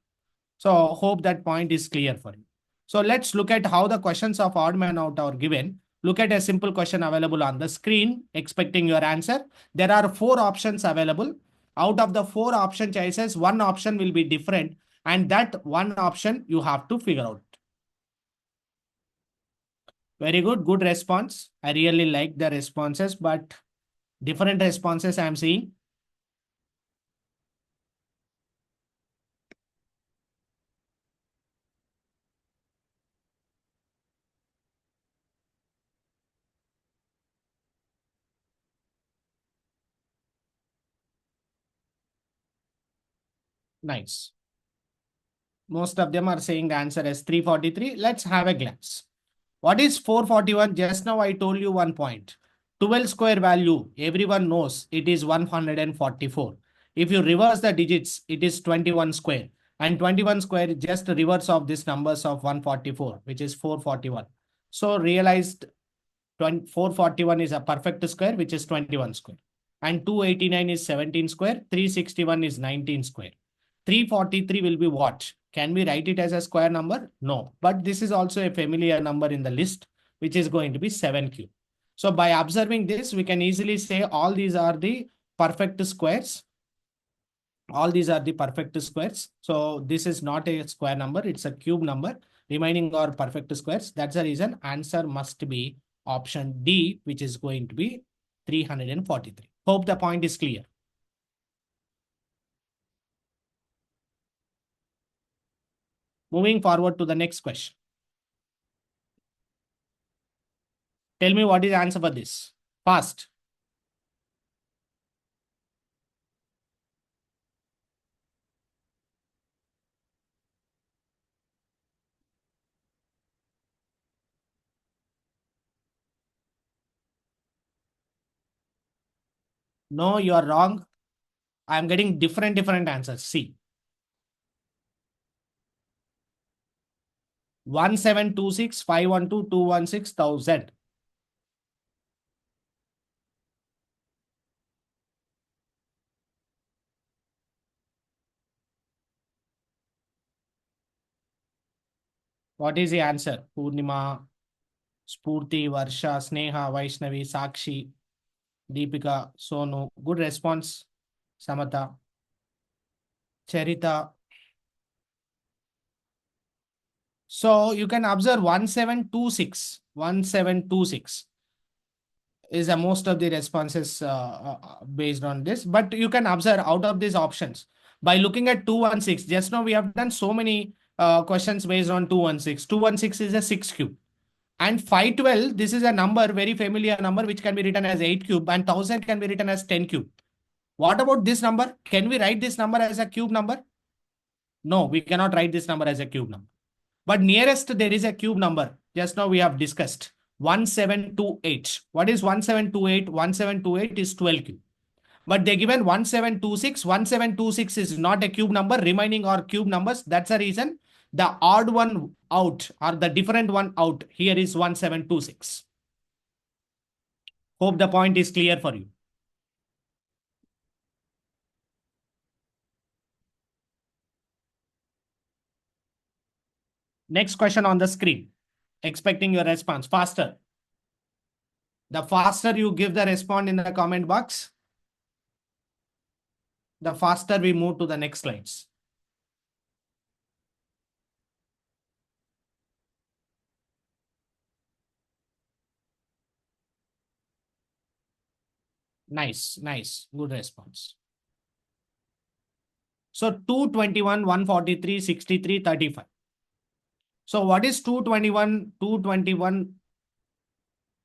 So hope that point is clear for you. So let's look at how the questions of odd man out are given. Look at a simple question available on the screen, expecting your answer. There are 4 options available. Out of the 4 option choices, one option will be different, and that one option you have to figure out. Very good, good response. I really like the responses, but different responses I am seeing. Nice. Most of them are saying the answer is 343. Let's have a glance. What is 441? Just now I told you one point. 12 square value, everyone knows it is 144. If you reverse the digits, it is 21 square. And 21 square just reverse of this numbers of 144, which is 441. So realized 441 is a perfect square, which is 21 square. And 289 is 17 square. 361 is 19 square. 343 will be what? Can we write it as a square number? No. But this is also a familiar number in the list, which is going to be 7 cube. So by observing this, we can easily say all these are the perfect squares. All these are the perfect squares. So this is not a square number. It's a cube number. Remaining are perfect squares. That's the reason answer must be option D, which is going to be 343. Hope the point is clear. Moving forward to the next question. Tell me what is the answer for this. Fast. No, you are wrong. I am getting different answers. See. 1726512216000. What is the answer? Purnima, Spurti, Varsha, Sneha, Vaishnavi, Sakshi, Deepika, Sonu. Good response. Samata, Charita. So you can observe 1726. 1726 is the most of the responses based on this. But you can observe out of these options by looking at 216. Just now we have done so many questions based on 216. 216 is a 6 cube. And 512, this is a number, very familiar number, which can be written as 8 cube, and 1000 can be written as 10 cube. What about this number? Can we write this number as a cube number? No, we cannot write this number as a cube number. But nearest there is a cube number. Just now we have discussed 1728. What is 1728? 1728 is 12 cube. But they given 1726. 1726 is not a cube number. Remaining are cube numbers. That's the reason the odd one out or the different one out here is 1726. Hope the point is clear for you. Next question on the screen. Expecting your response faster. The faster you give the response in the comment box, the faster we move to the next slides. Nice, nice. Good response. So 221, 143, 63, 35. So what is 221, 221,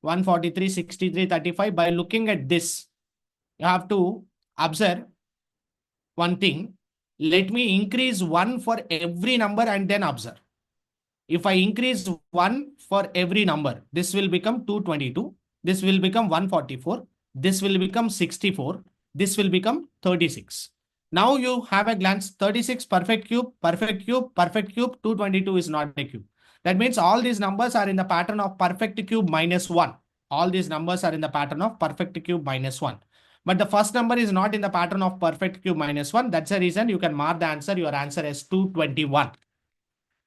143, 63, 35? By looking at this, you have to observe one thing. Let me increase 1 for every number and then observe. If I increase 1 for every number, this will become 222. This will become 144. This will become 64. This will become 36. Now you have a glance. 36 perfect cube, perfect cube, perfect cube. 222 is not a cube. That means all these numbers are in the pattern of perfect cube minus 1. All these numbers are in the pattern of perfect cube minus 1. But the first number is not in the pattern of perfect cube minus 1. That's the reason you can mark the answer. Your answer is 221.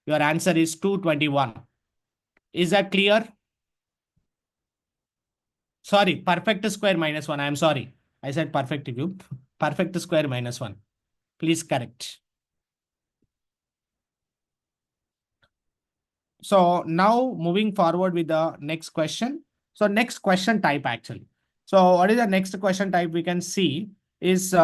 Your answer is 221. Is that clear? Sorry, perfect square minus 1. I am sorry. I said perfect cube. Perfect square minus 1. Please correct. So now moving forward with the next question. So next question type actually. So what is the next question type we can see is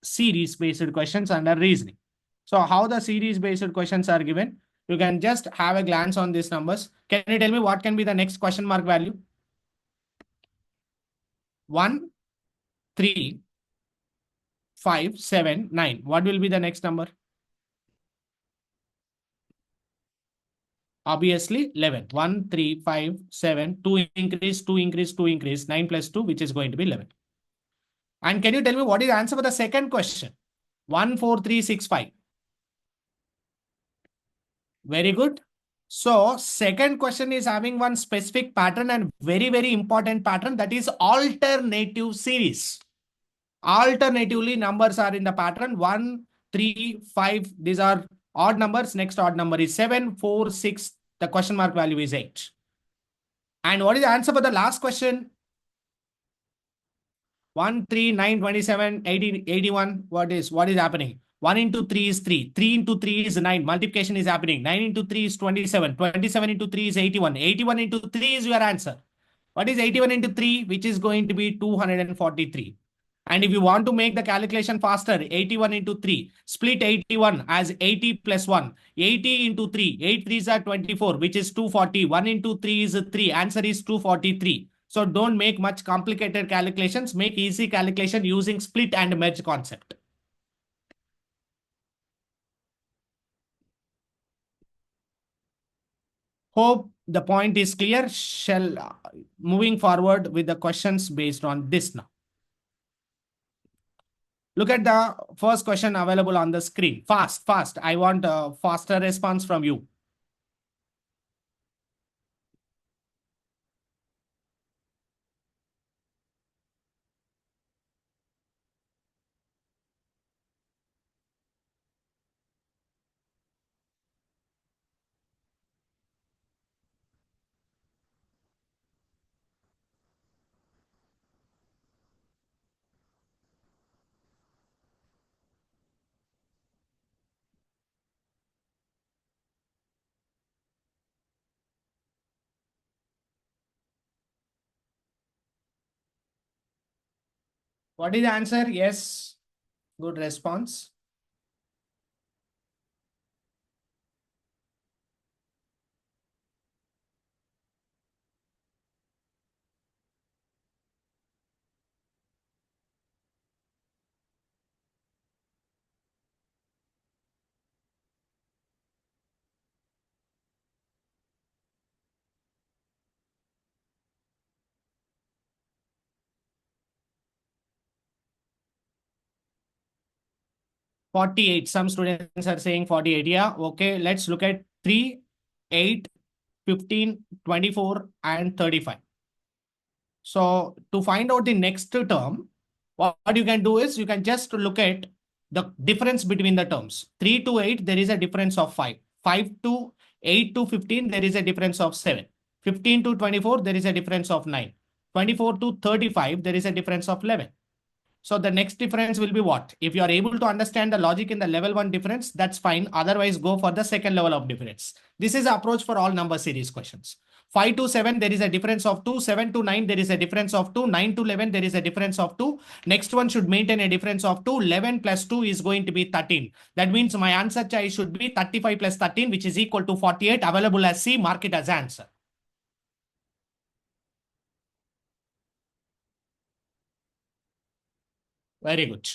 series based questions under reasoning. So how the series based questions are given? You can just have a glance on these numbers. Can you tell me what can be the next question mark value? 1, 3, 5, 7, 9. What will be the next number? Obviously 11. 1, 3, 5, 7, 2 increase, 2 increase, 2 increase, 9 plus 2, which is going to be 11. And can you tell me what is the answer for the second question? 1, 4, 3, 6, 5. Very good. So second question is having one specific pattern and very, very important pattern, that is alternative series. Alternatively, numbers are in the pattern 1, 3, 5. These are odd numbers. Next odd number is 7, 4, 6. The question mark value is 8. And what is the answer for the last question? 1, 3, 9, 27, 80, 81. What is happening? 1 into 3 is 3. 3 into 3 is 9. Multiplication is happening. 9 into 3 is 27. 27 into 3 is 81. 81 into 3 is your answer. What is 81 into 3? Which is going to be 243. And if you want to make the calculation faster, 81 into 3, split 81 as 80 plus 1. 80 into 3, 8 3s are 24, which is 240. 1 into 3 is 3. Answer is 243. So don't make much complicated calculations. Make easy calculation using split and merge concept. Hope the point is clear. Moving forward with the questions based on this now. Look at the first question available on the screen. Fast. I want a faster response from you. What is the answer? Yes. Good response. $48. Some students are saying 48. Yeah, okay. Let's look at 3, 8, 15, 24, and 35. So to find out the next term, what you can do is you can just look at the difference between the terms. 3 to 8, there is a difference of 5. 5 to 8 to 15, there is a difference of 7. 15 to 24, there is a difference of 9. 24 to 35, there is a difference of 11. So the next difference will be what? If you are able to understand the logic in the level 1 difference, that's fine. Otherwise, go for the second level of difference. This is the approach for all number series questions. 5 to 7, there is a difference of 2. 7 to 9, there is a difference of 2. 9 to 11, there is a difference of 2. Next one should maintain a difference of 2. 11 plus 2 is going to be 13. That means my answer choice should be 35 plus 13, which is equal to 48. Available as C. Mark it as answer. Very good.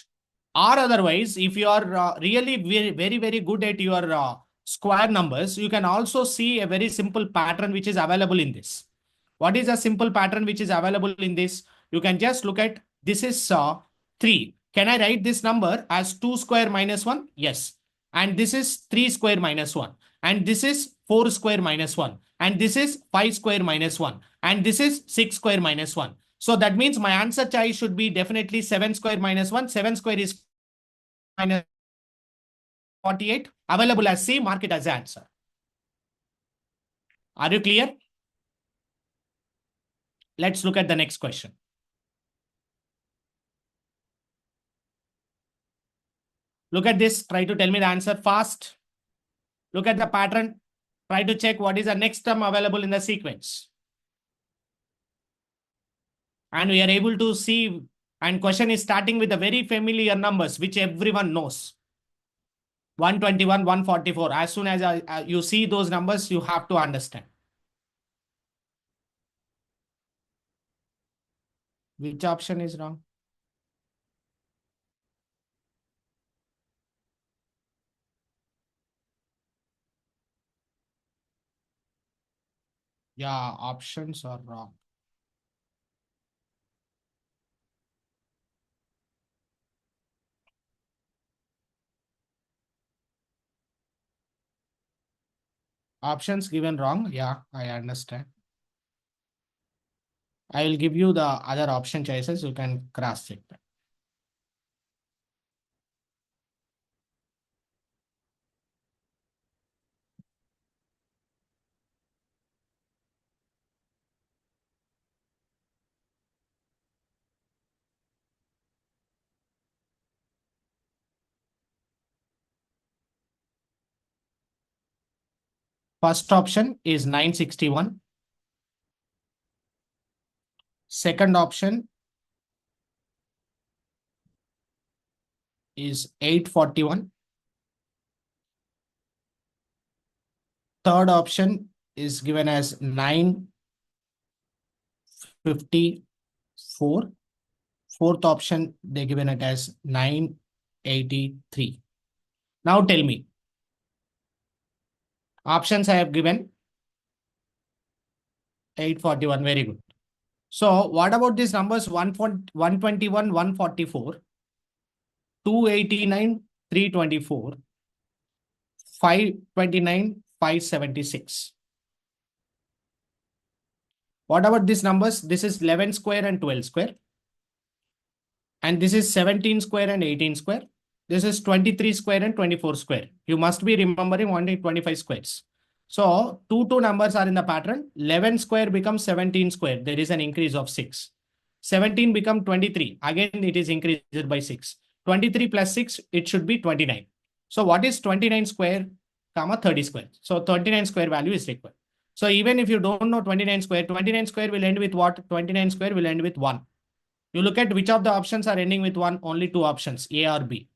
Or otherwise, if you are really very good at your square numbers, you can also see a very simple pattern which is available in this. What is a simple pattern which is available in this? You can just look at, this is 3. Can I write this number as 2 square minus 1? Yes. And this is 3 square minus 1. And this is 4 square minus 1. And this is 5 square minus 1. And this is 6 square minus 1. So that means my answer choice should be definitely 7 square minus 1. 7 square is minus 48. Available as C. Mark it as the answer. Are you clear? Let's look at the next question. Look at this. Try to tell me the answer fast. Look at the pattern. Try to check what is the next term available in the sequence. And we are able to see, and question is starting with the very familiar numbers, which everyone knows. 121, 144. As soon as you see those numbers, you have to understand. Which option is wrong? Yeah, options are wrong. Options given wrong. Yeah, I understand. I will give you the other option choices. You can cross check that. First option is 961. Second option is 841. Third option is given as 954. Fourth option, they given it as 983. Now tell me, options I have given 841. Very good. So what about these numbers 121, 144, 289, 324, 529, 576? What about these numbers? This is 11 square and 12 square. And this is 17 square and 18 square. This is 23 square and 24 square. You must be remembering only 25 squares. So two numbers are in the pattern. 11 square becomes 17 square. There is an increase of 6. 17 become 23. Again, it is increased by 6. 23 plus 6, it should be 29. So what is 29 square, comma 30 square? So 29 square value is required. So even if you don't know 29 square will end with what? 29 square will end with 1. You look at which of the options are ending with 1, only 2 options, A or B.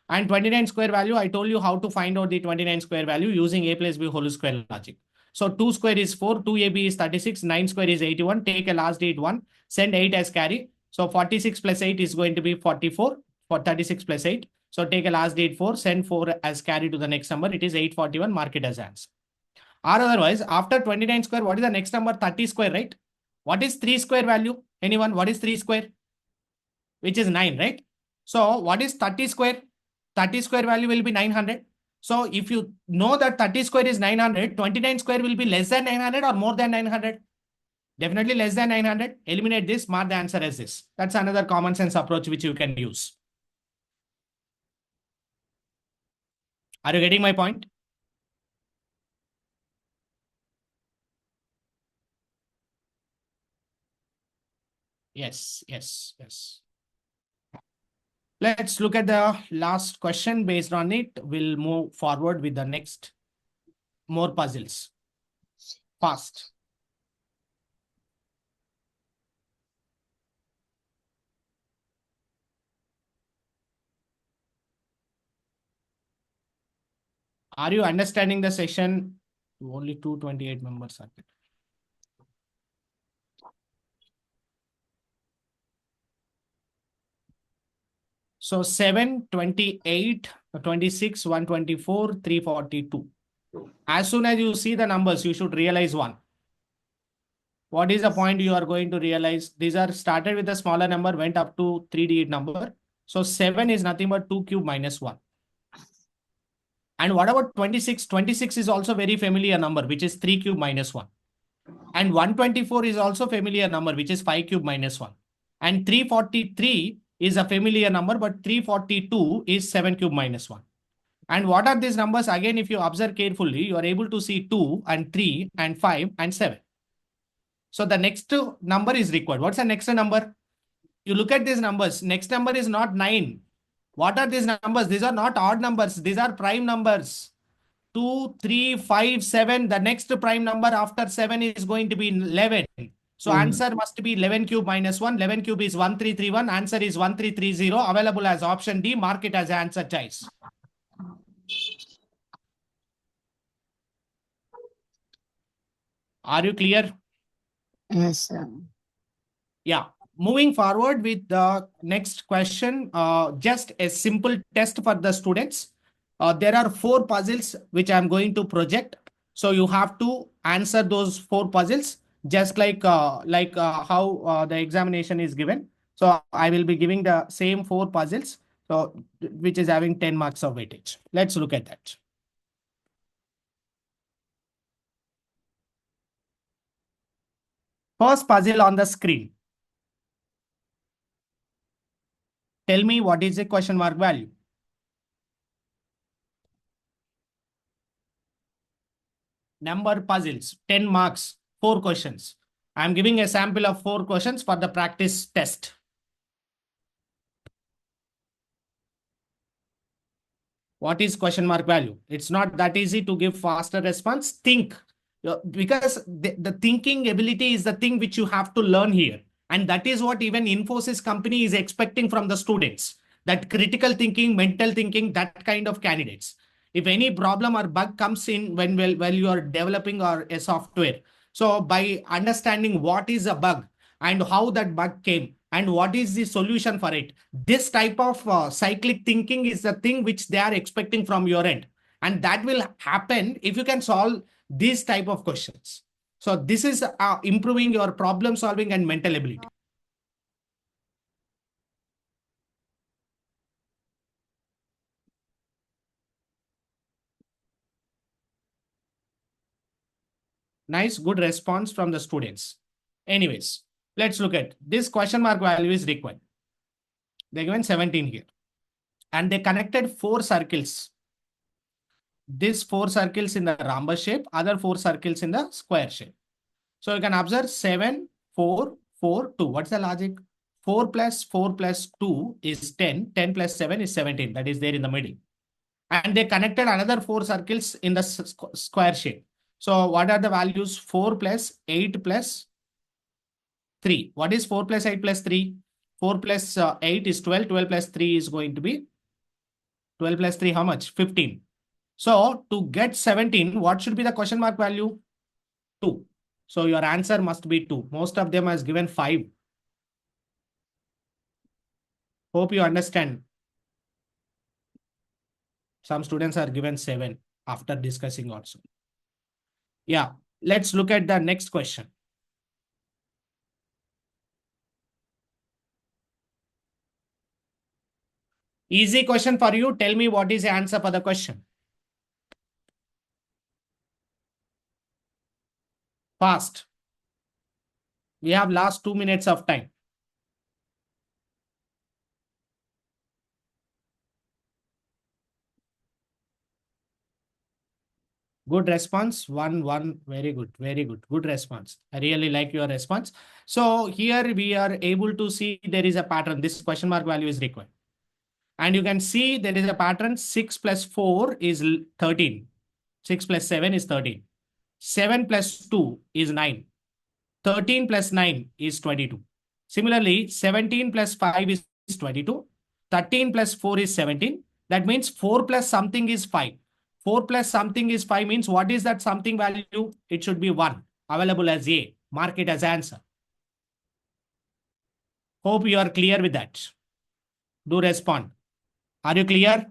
And 29 square value, I told you how to find out the 29 square value using A plus B whole square logic. So 2 square is 4, 2AB is 36, 9 square is 81. Take a last digit 1, send 8 as carry. So 46 plus 8 is going to be 44 for 36 plus 8. So take a last digit 4, send 4 as carry to the next number. It is 841, mark it as answer. Or otherwise, after 29 square, what is the next number? 30 square, right? What is 3 square value? Anyone? What is 3 square? Which is 9, right? So what is 30 square? 30 square value will be 900. So if you know that 30 square is 900, 29 square will be less than 900 or more than 900? Definitely less than 900. Eliminate this, mark the answer as this. That's another common sense approach which you can use. Are you getting my point? Yes, yes, yes. Let's look at the last question. Based on it, we'll move forward with the next more puzzles. Fast. Are you understanding the session? Only 228 members are there. So 7, 28, 26, 124, 342. As soon as you see the numbers, you should realize one. What is the point you are going to realize? These are started with a smaller number, went up to 3-digit number. So 7 is nothing but 2 cube minus 1. And what about 26? 26 is also very familiar number, which is 3 cube minus 1. And 124 is also familiar number, which is 5 cube minus 1. And 343 is a familiar number, but 342 is 7 cube minus 1. And what are these numbers? Again, if you observe carefully, you are able to see 2 and 3 and 5 and 7. So the next number is required. What's the next number? You look at these numbers. Next number is not 9. What are these numbers? These are not odd numbers. These are prime numbers. 2, 3, 5, 7. The next prime number after 7 is going to be 11. So answer must be 11 cube minus 1. 11 cube is 1331. Answer is 1330. Available as option D. Mark it as answer choice. Are you clear? Yes, sir. Yeah. Moving forward with the next question, just a simple test for the students. There are 4 puzzles which I'm going to project. So you have to answer those 4 puzzles just like how the examination is given. So I will be giving the same 4 puzzles, so which is having 10 marks of weightage. Let's look at that. First puzzle on the screen. Tell me what is the question mark value. Number puzzles, 10 marks, 4 questions. I'm giving a sample of 4 questions for the practice test. What is question mark value? It's not that easy to give faster response. Think. Because the thinking ability is the thing which you have to learn here. And that is what even Infosys company is expecting from the students. That critical thinking, mental thinking, that kind of candidates. If any problem or bug comes in while you are developing or a software. So by understanding what is a bug and how that bug came and what is the solution for it, this type of cyclic thinking is the thing which they are expecting from your end. And that will happen if you can solve these type of questions. So this is improving your problem solving and mental ability. Nice, good response from the students. Anyways, let's look at this question mark value is required. They given 17 here. And they connected 4 circles. These 4 circles in the rhombus shape, other 4 circles in the square shape. So you can observe 7, 4, 4, 2. What's the logic? 4 plus 2 is 10. 10 plus 7 is 17. That is there in the middle. And they connected another 4 circles in the square shape. So what are the values? 4 plus 8 plus 3. What is 4 plus 8 plus 3? 4 plus 8 is 12. 12 plus 3 is going to be 12 plus 3, how much? 15. So to get 17, what should be the question mark value? 2. So your answer must be 2. Most of them has given 5. Hope you understand. Some students are given 7 after discussing also. Yeah, let's look at the next question. Easy question for you. Tell me what is the answer for the question. Fast. We have last 2 minutes of time. Good response. 1, 1. Very good. Very good. Good response. I really like your response. So here we are able to see there is a pattern. This question mark value is required. And you can see there is a pattern. 6 plus 4 is 13. 6 plus 7 is 13. 7 plus 2 is 9. 13 plus 9 is 22. Similarly, 17 plus 5 is 22. 13 plus 4 is 17. That means 4 plus something is 5. 4 plus something is 5 means what is that something value? It should be 1. Available as A. Mark it as answer. Hope you are clear with that. Do respond. Are you clear?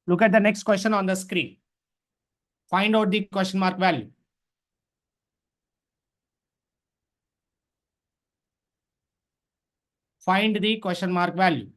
Look at the next question on the screen. Find out the question mark value. Find the question mark value.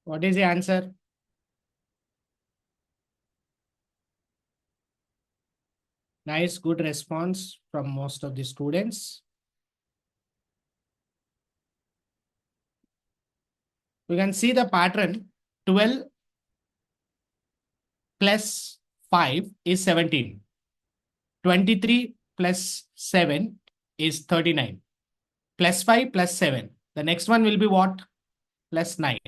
What is the answer? Nice, good response from most of the students. You can see the pattern. 12 plus 5 is 17. 23 plus 7 is 39. Plus 5 plus 7. The next one will be what? Plus 9.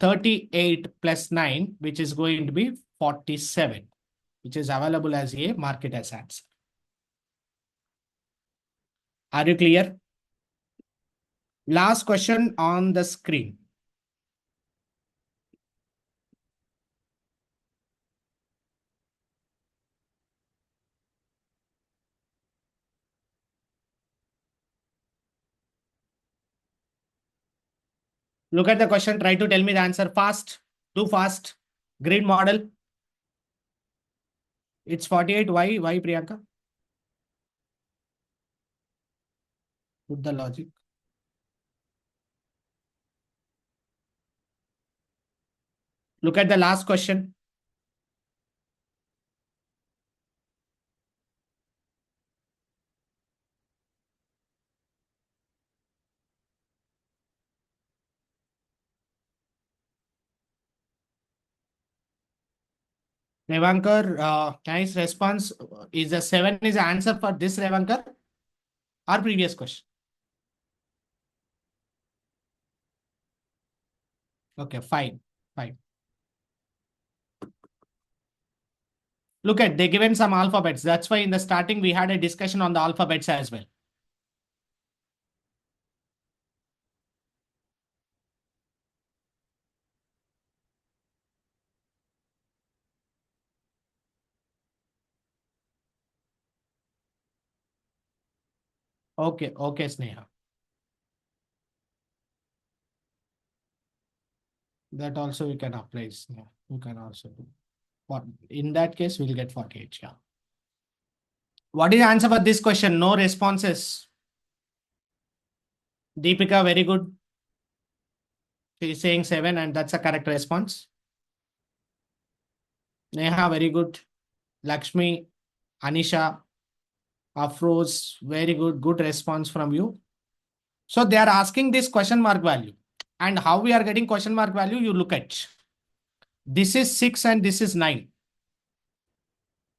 38 plus 9, which is going to be 47, which is available as a market as answer. Are you clear? Last question on the screen. Look at the question. Try to tell me the answer fast. Do fast. Grid model. It's 48. Why? Why, Priyanka? Put the logic. Look at the last question. Revankar, nice response. Is the 7 is the answer for this, Revankar? Or previous question? Okay, fine. Fine. Look at, they given some alphabets. That's why in the starting we had a discussion on the alphabets as well. Okay, okay, Sneha. That also we can apply, Sneha. You can also do. What in that case we'll get 48. Yeah. What is the answer for this question? No responses. Deepika, very good. She is saying 7 and that's a correct response. Neha, very good. Lakshmi, Anisha, Afroz, very good. Good response from you. So they are asking this question mark value. And how we are getting question mark value, you look at. This is 6 and this is 9.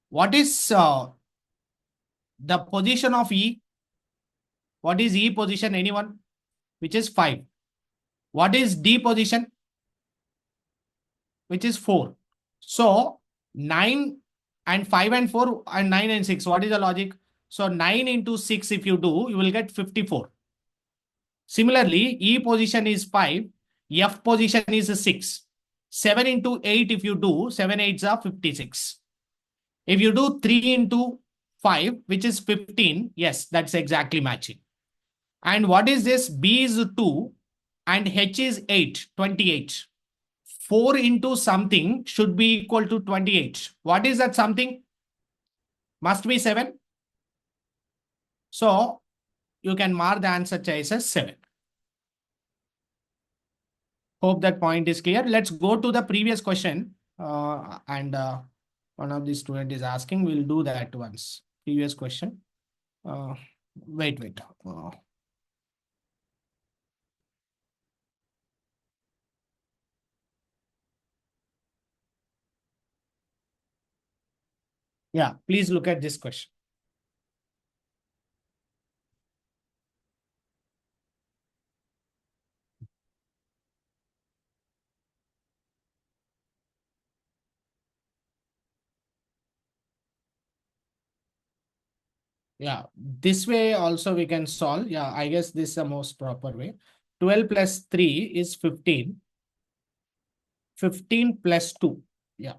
What is the position of E? What is E position? Anyone? Which is 5. What is D position? Which is 4. So 9 and 5 and 4 and 9 and 6. What is the logic? So 9 into 6 if you do, you will get 54. Similarly, E position is 5. F position is 6. 7 into 8 if you do, 7 8s are 56. If you do 3 into 5, which is 15, yes, that's exactly matching. And what is this? B is 2 and H is 8, 28. 4 into something should be equal to 28. What is that something? Must be 7. So you can mark the answer choice as 7. Hope that point is clear. Let's go to the previous question. One of the student is asking, we'll do that once. Previous question. Wait. Yeah, please look at this question. Yeah, this way also we can solve. Yeah, I guess this is the most proper way. 12 plus 3 is 15. 15 plus 2. Yeah.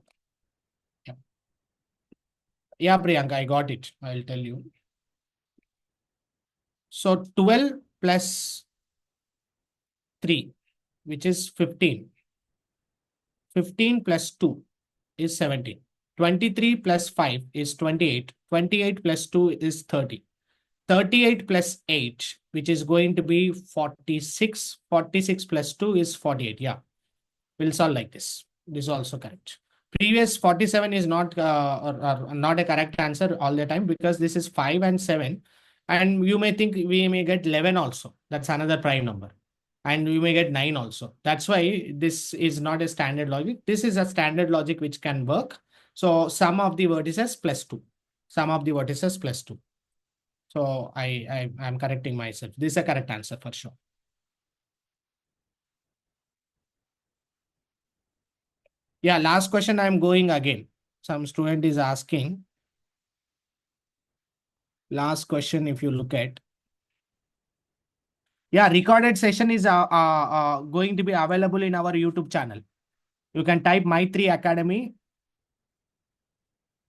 Yeah, Priyanka, I got it. I'll tell you. So 12 plus 3, which is 15. 15 plus 2 is 17. 23 plus 5 is 28. 28 plus 2 is 30. 38 plus 8, which is going to be 46. 46 plus 2 is 48. Yeah. We'll solve like this. This is also correct. Previous 47 is not or not a correct answer all the time, because this is 5 and 7. And you may think we may get 11 also. That's another prime number. And we may get 9 also. That's why this is not a standard logic. This is a standard logic which can work. So sum of the vertices plus 2. Sum of the vertices plus 2. So I'm correcting myself. This is a correct answer for sure. Yeah, last question I'm going again. Some student is asking. Last question, if you look at. Yeah, recorded session is going to be available in our YouTube channel. You can type My3 Academy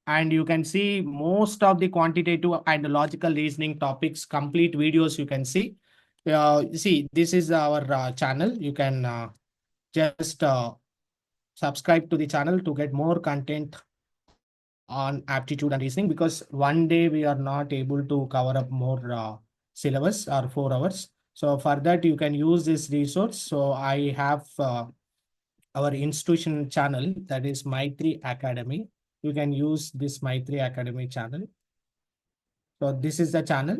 and you can see most of the quantitative and logical reasoning topics, complete videos you can see. See, this is our channel. You can just subscribe to the channel to get more content on aptitude and reasoning, because one day we are not able to cover up more syllabus or 4 hours. So for that, you can use this resource. So I have our institution channel, that is My3 Academy. You can use this My3 Academy channel. So this is the channel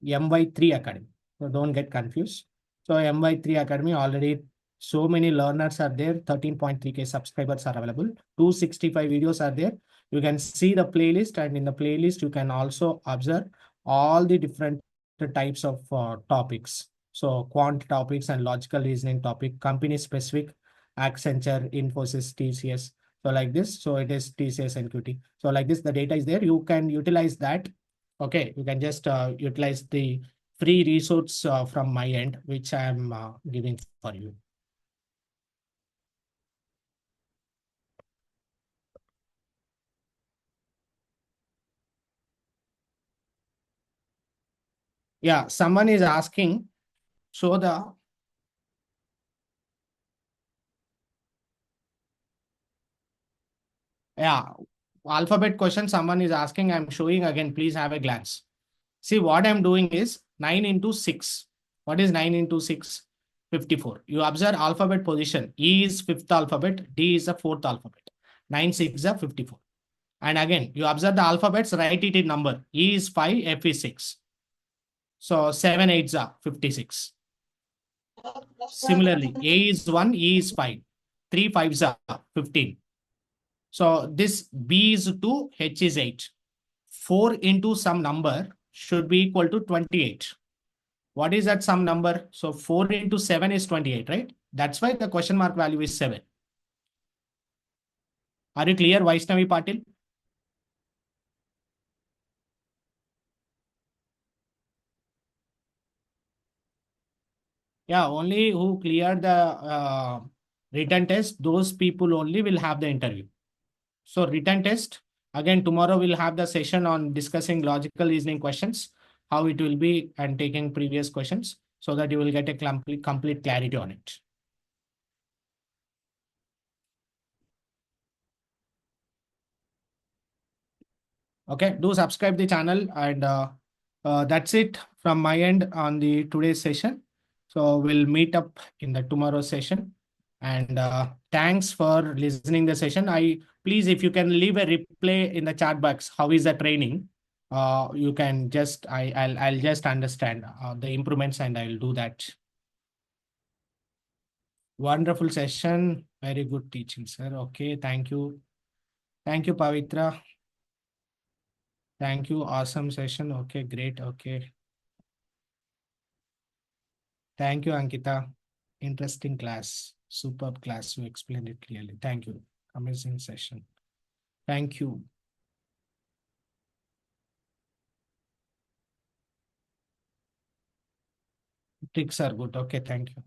MY3 Academy. So don't get confused. So MY3 Academy, already so many learners are there. 13.3K subscribers are available. 265 videos are there. You can see the playlist, and in the playlist, you can also observe all the different types of topics. So quant topics and logical reasoning topic, company specific, Accenture, Infosys, TCS. So like this, so it is TCS and QT. So like this, the data is there. You can utilize that. Okay, you can just utilize the free resource from my end, which I am giving for you. Yeah, someone is asking, so the alphabet question someone is asking, I'm showing again, please have a glance. See, what I'm doing is 9 into 6. What is 9 into 6? 54. You observe alphabet position. E is 5th alphabet, D is the 4th alphabet. 9, 6 is 54. And again, you observe the alphabets, write it in number. E is 5, F is 6. So 7 8s are 56. Similarly, A is 1, E is 5. 3 5s are 15. So this B is 2, H is 8. 4 into some number should be equal to 28. What is that some number? So 4 into 7 is 28, right? That's why the question mark value is 7. Are you clear, Vaishnavi Patil? Yeah, only who cleared the written test, those people only will have the interview. So written test, again, tomorrow we'll have the session on discussing logical reasoning questions, how it will be, and taking previous questions, so that you will get a complete clarity on it. Okay, do subscribe the channel, and that's it from my end on the today's session. So we'll meet up in the tomorrow session. And thanks for listening the session. Please, if you can leave a replay in the chat box, how is the training? You can just I'll just understand the improvements, and I'll do that. Wonderful session. Very good teaching, sir. Okay, thank you. Thank you, Pavitra. Thank you. Awesome session. Okay, great. Okay. Thank you, Ankita. Interesting class. Superb class. You explained it clearly. Thank you. Amazing session. Thank you. Tricks are good. Okay, thank you.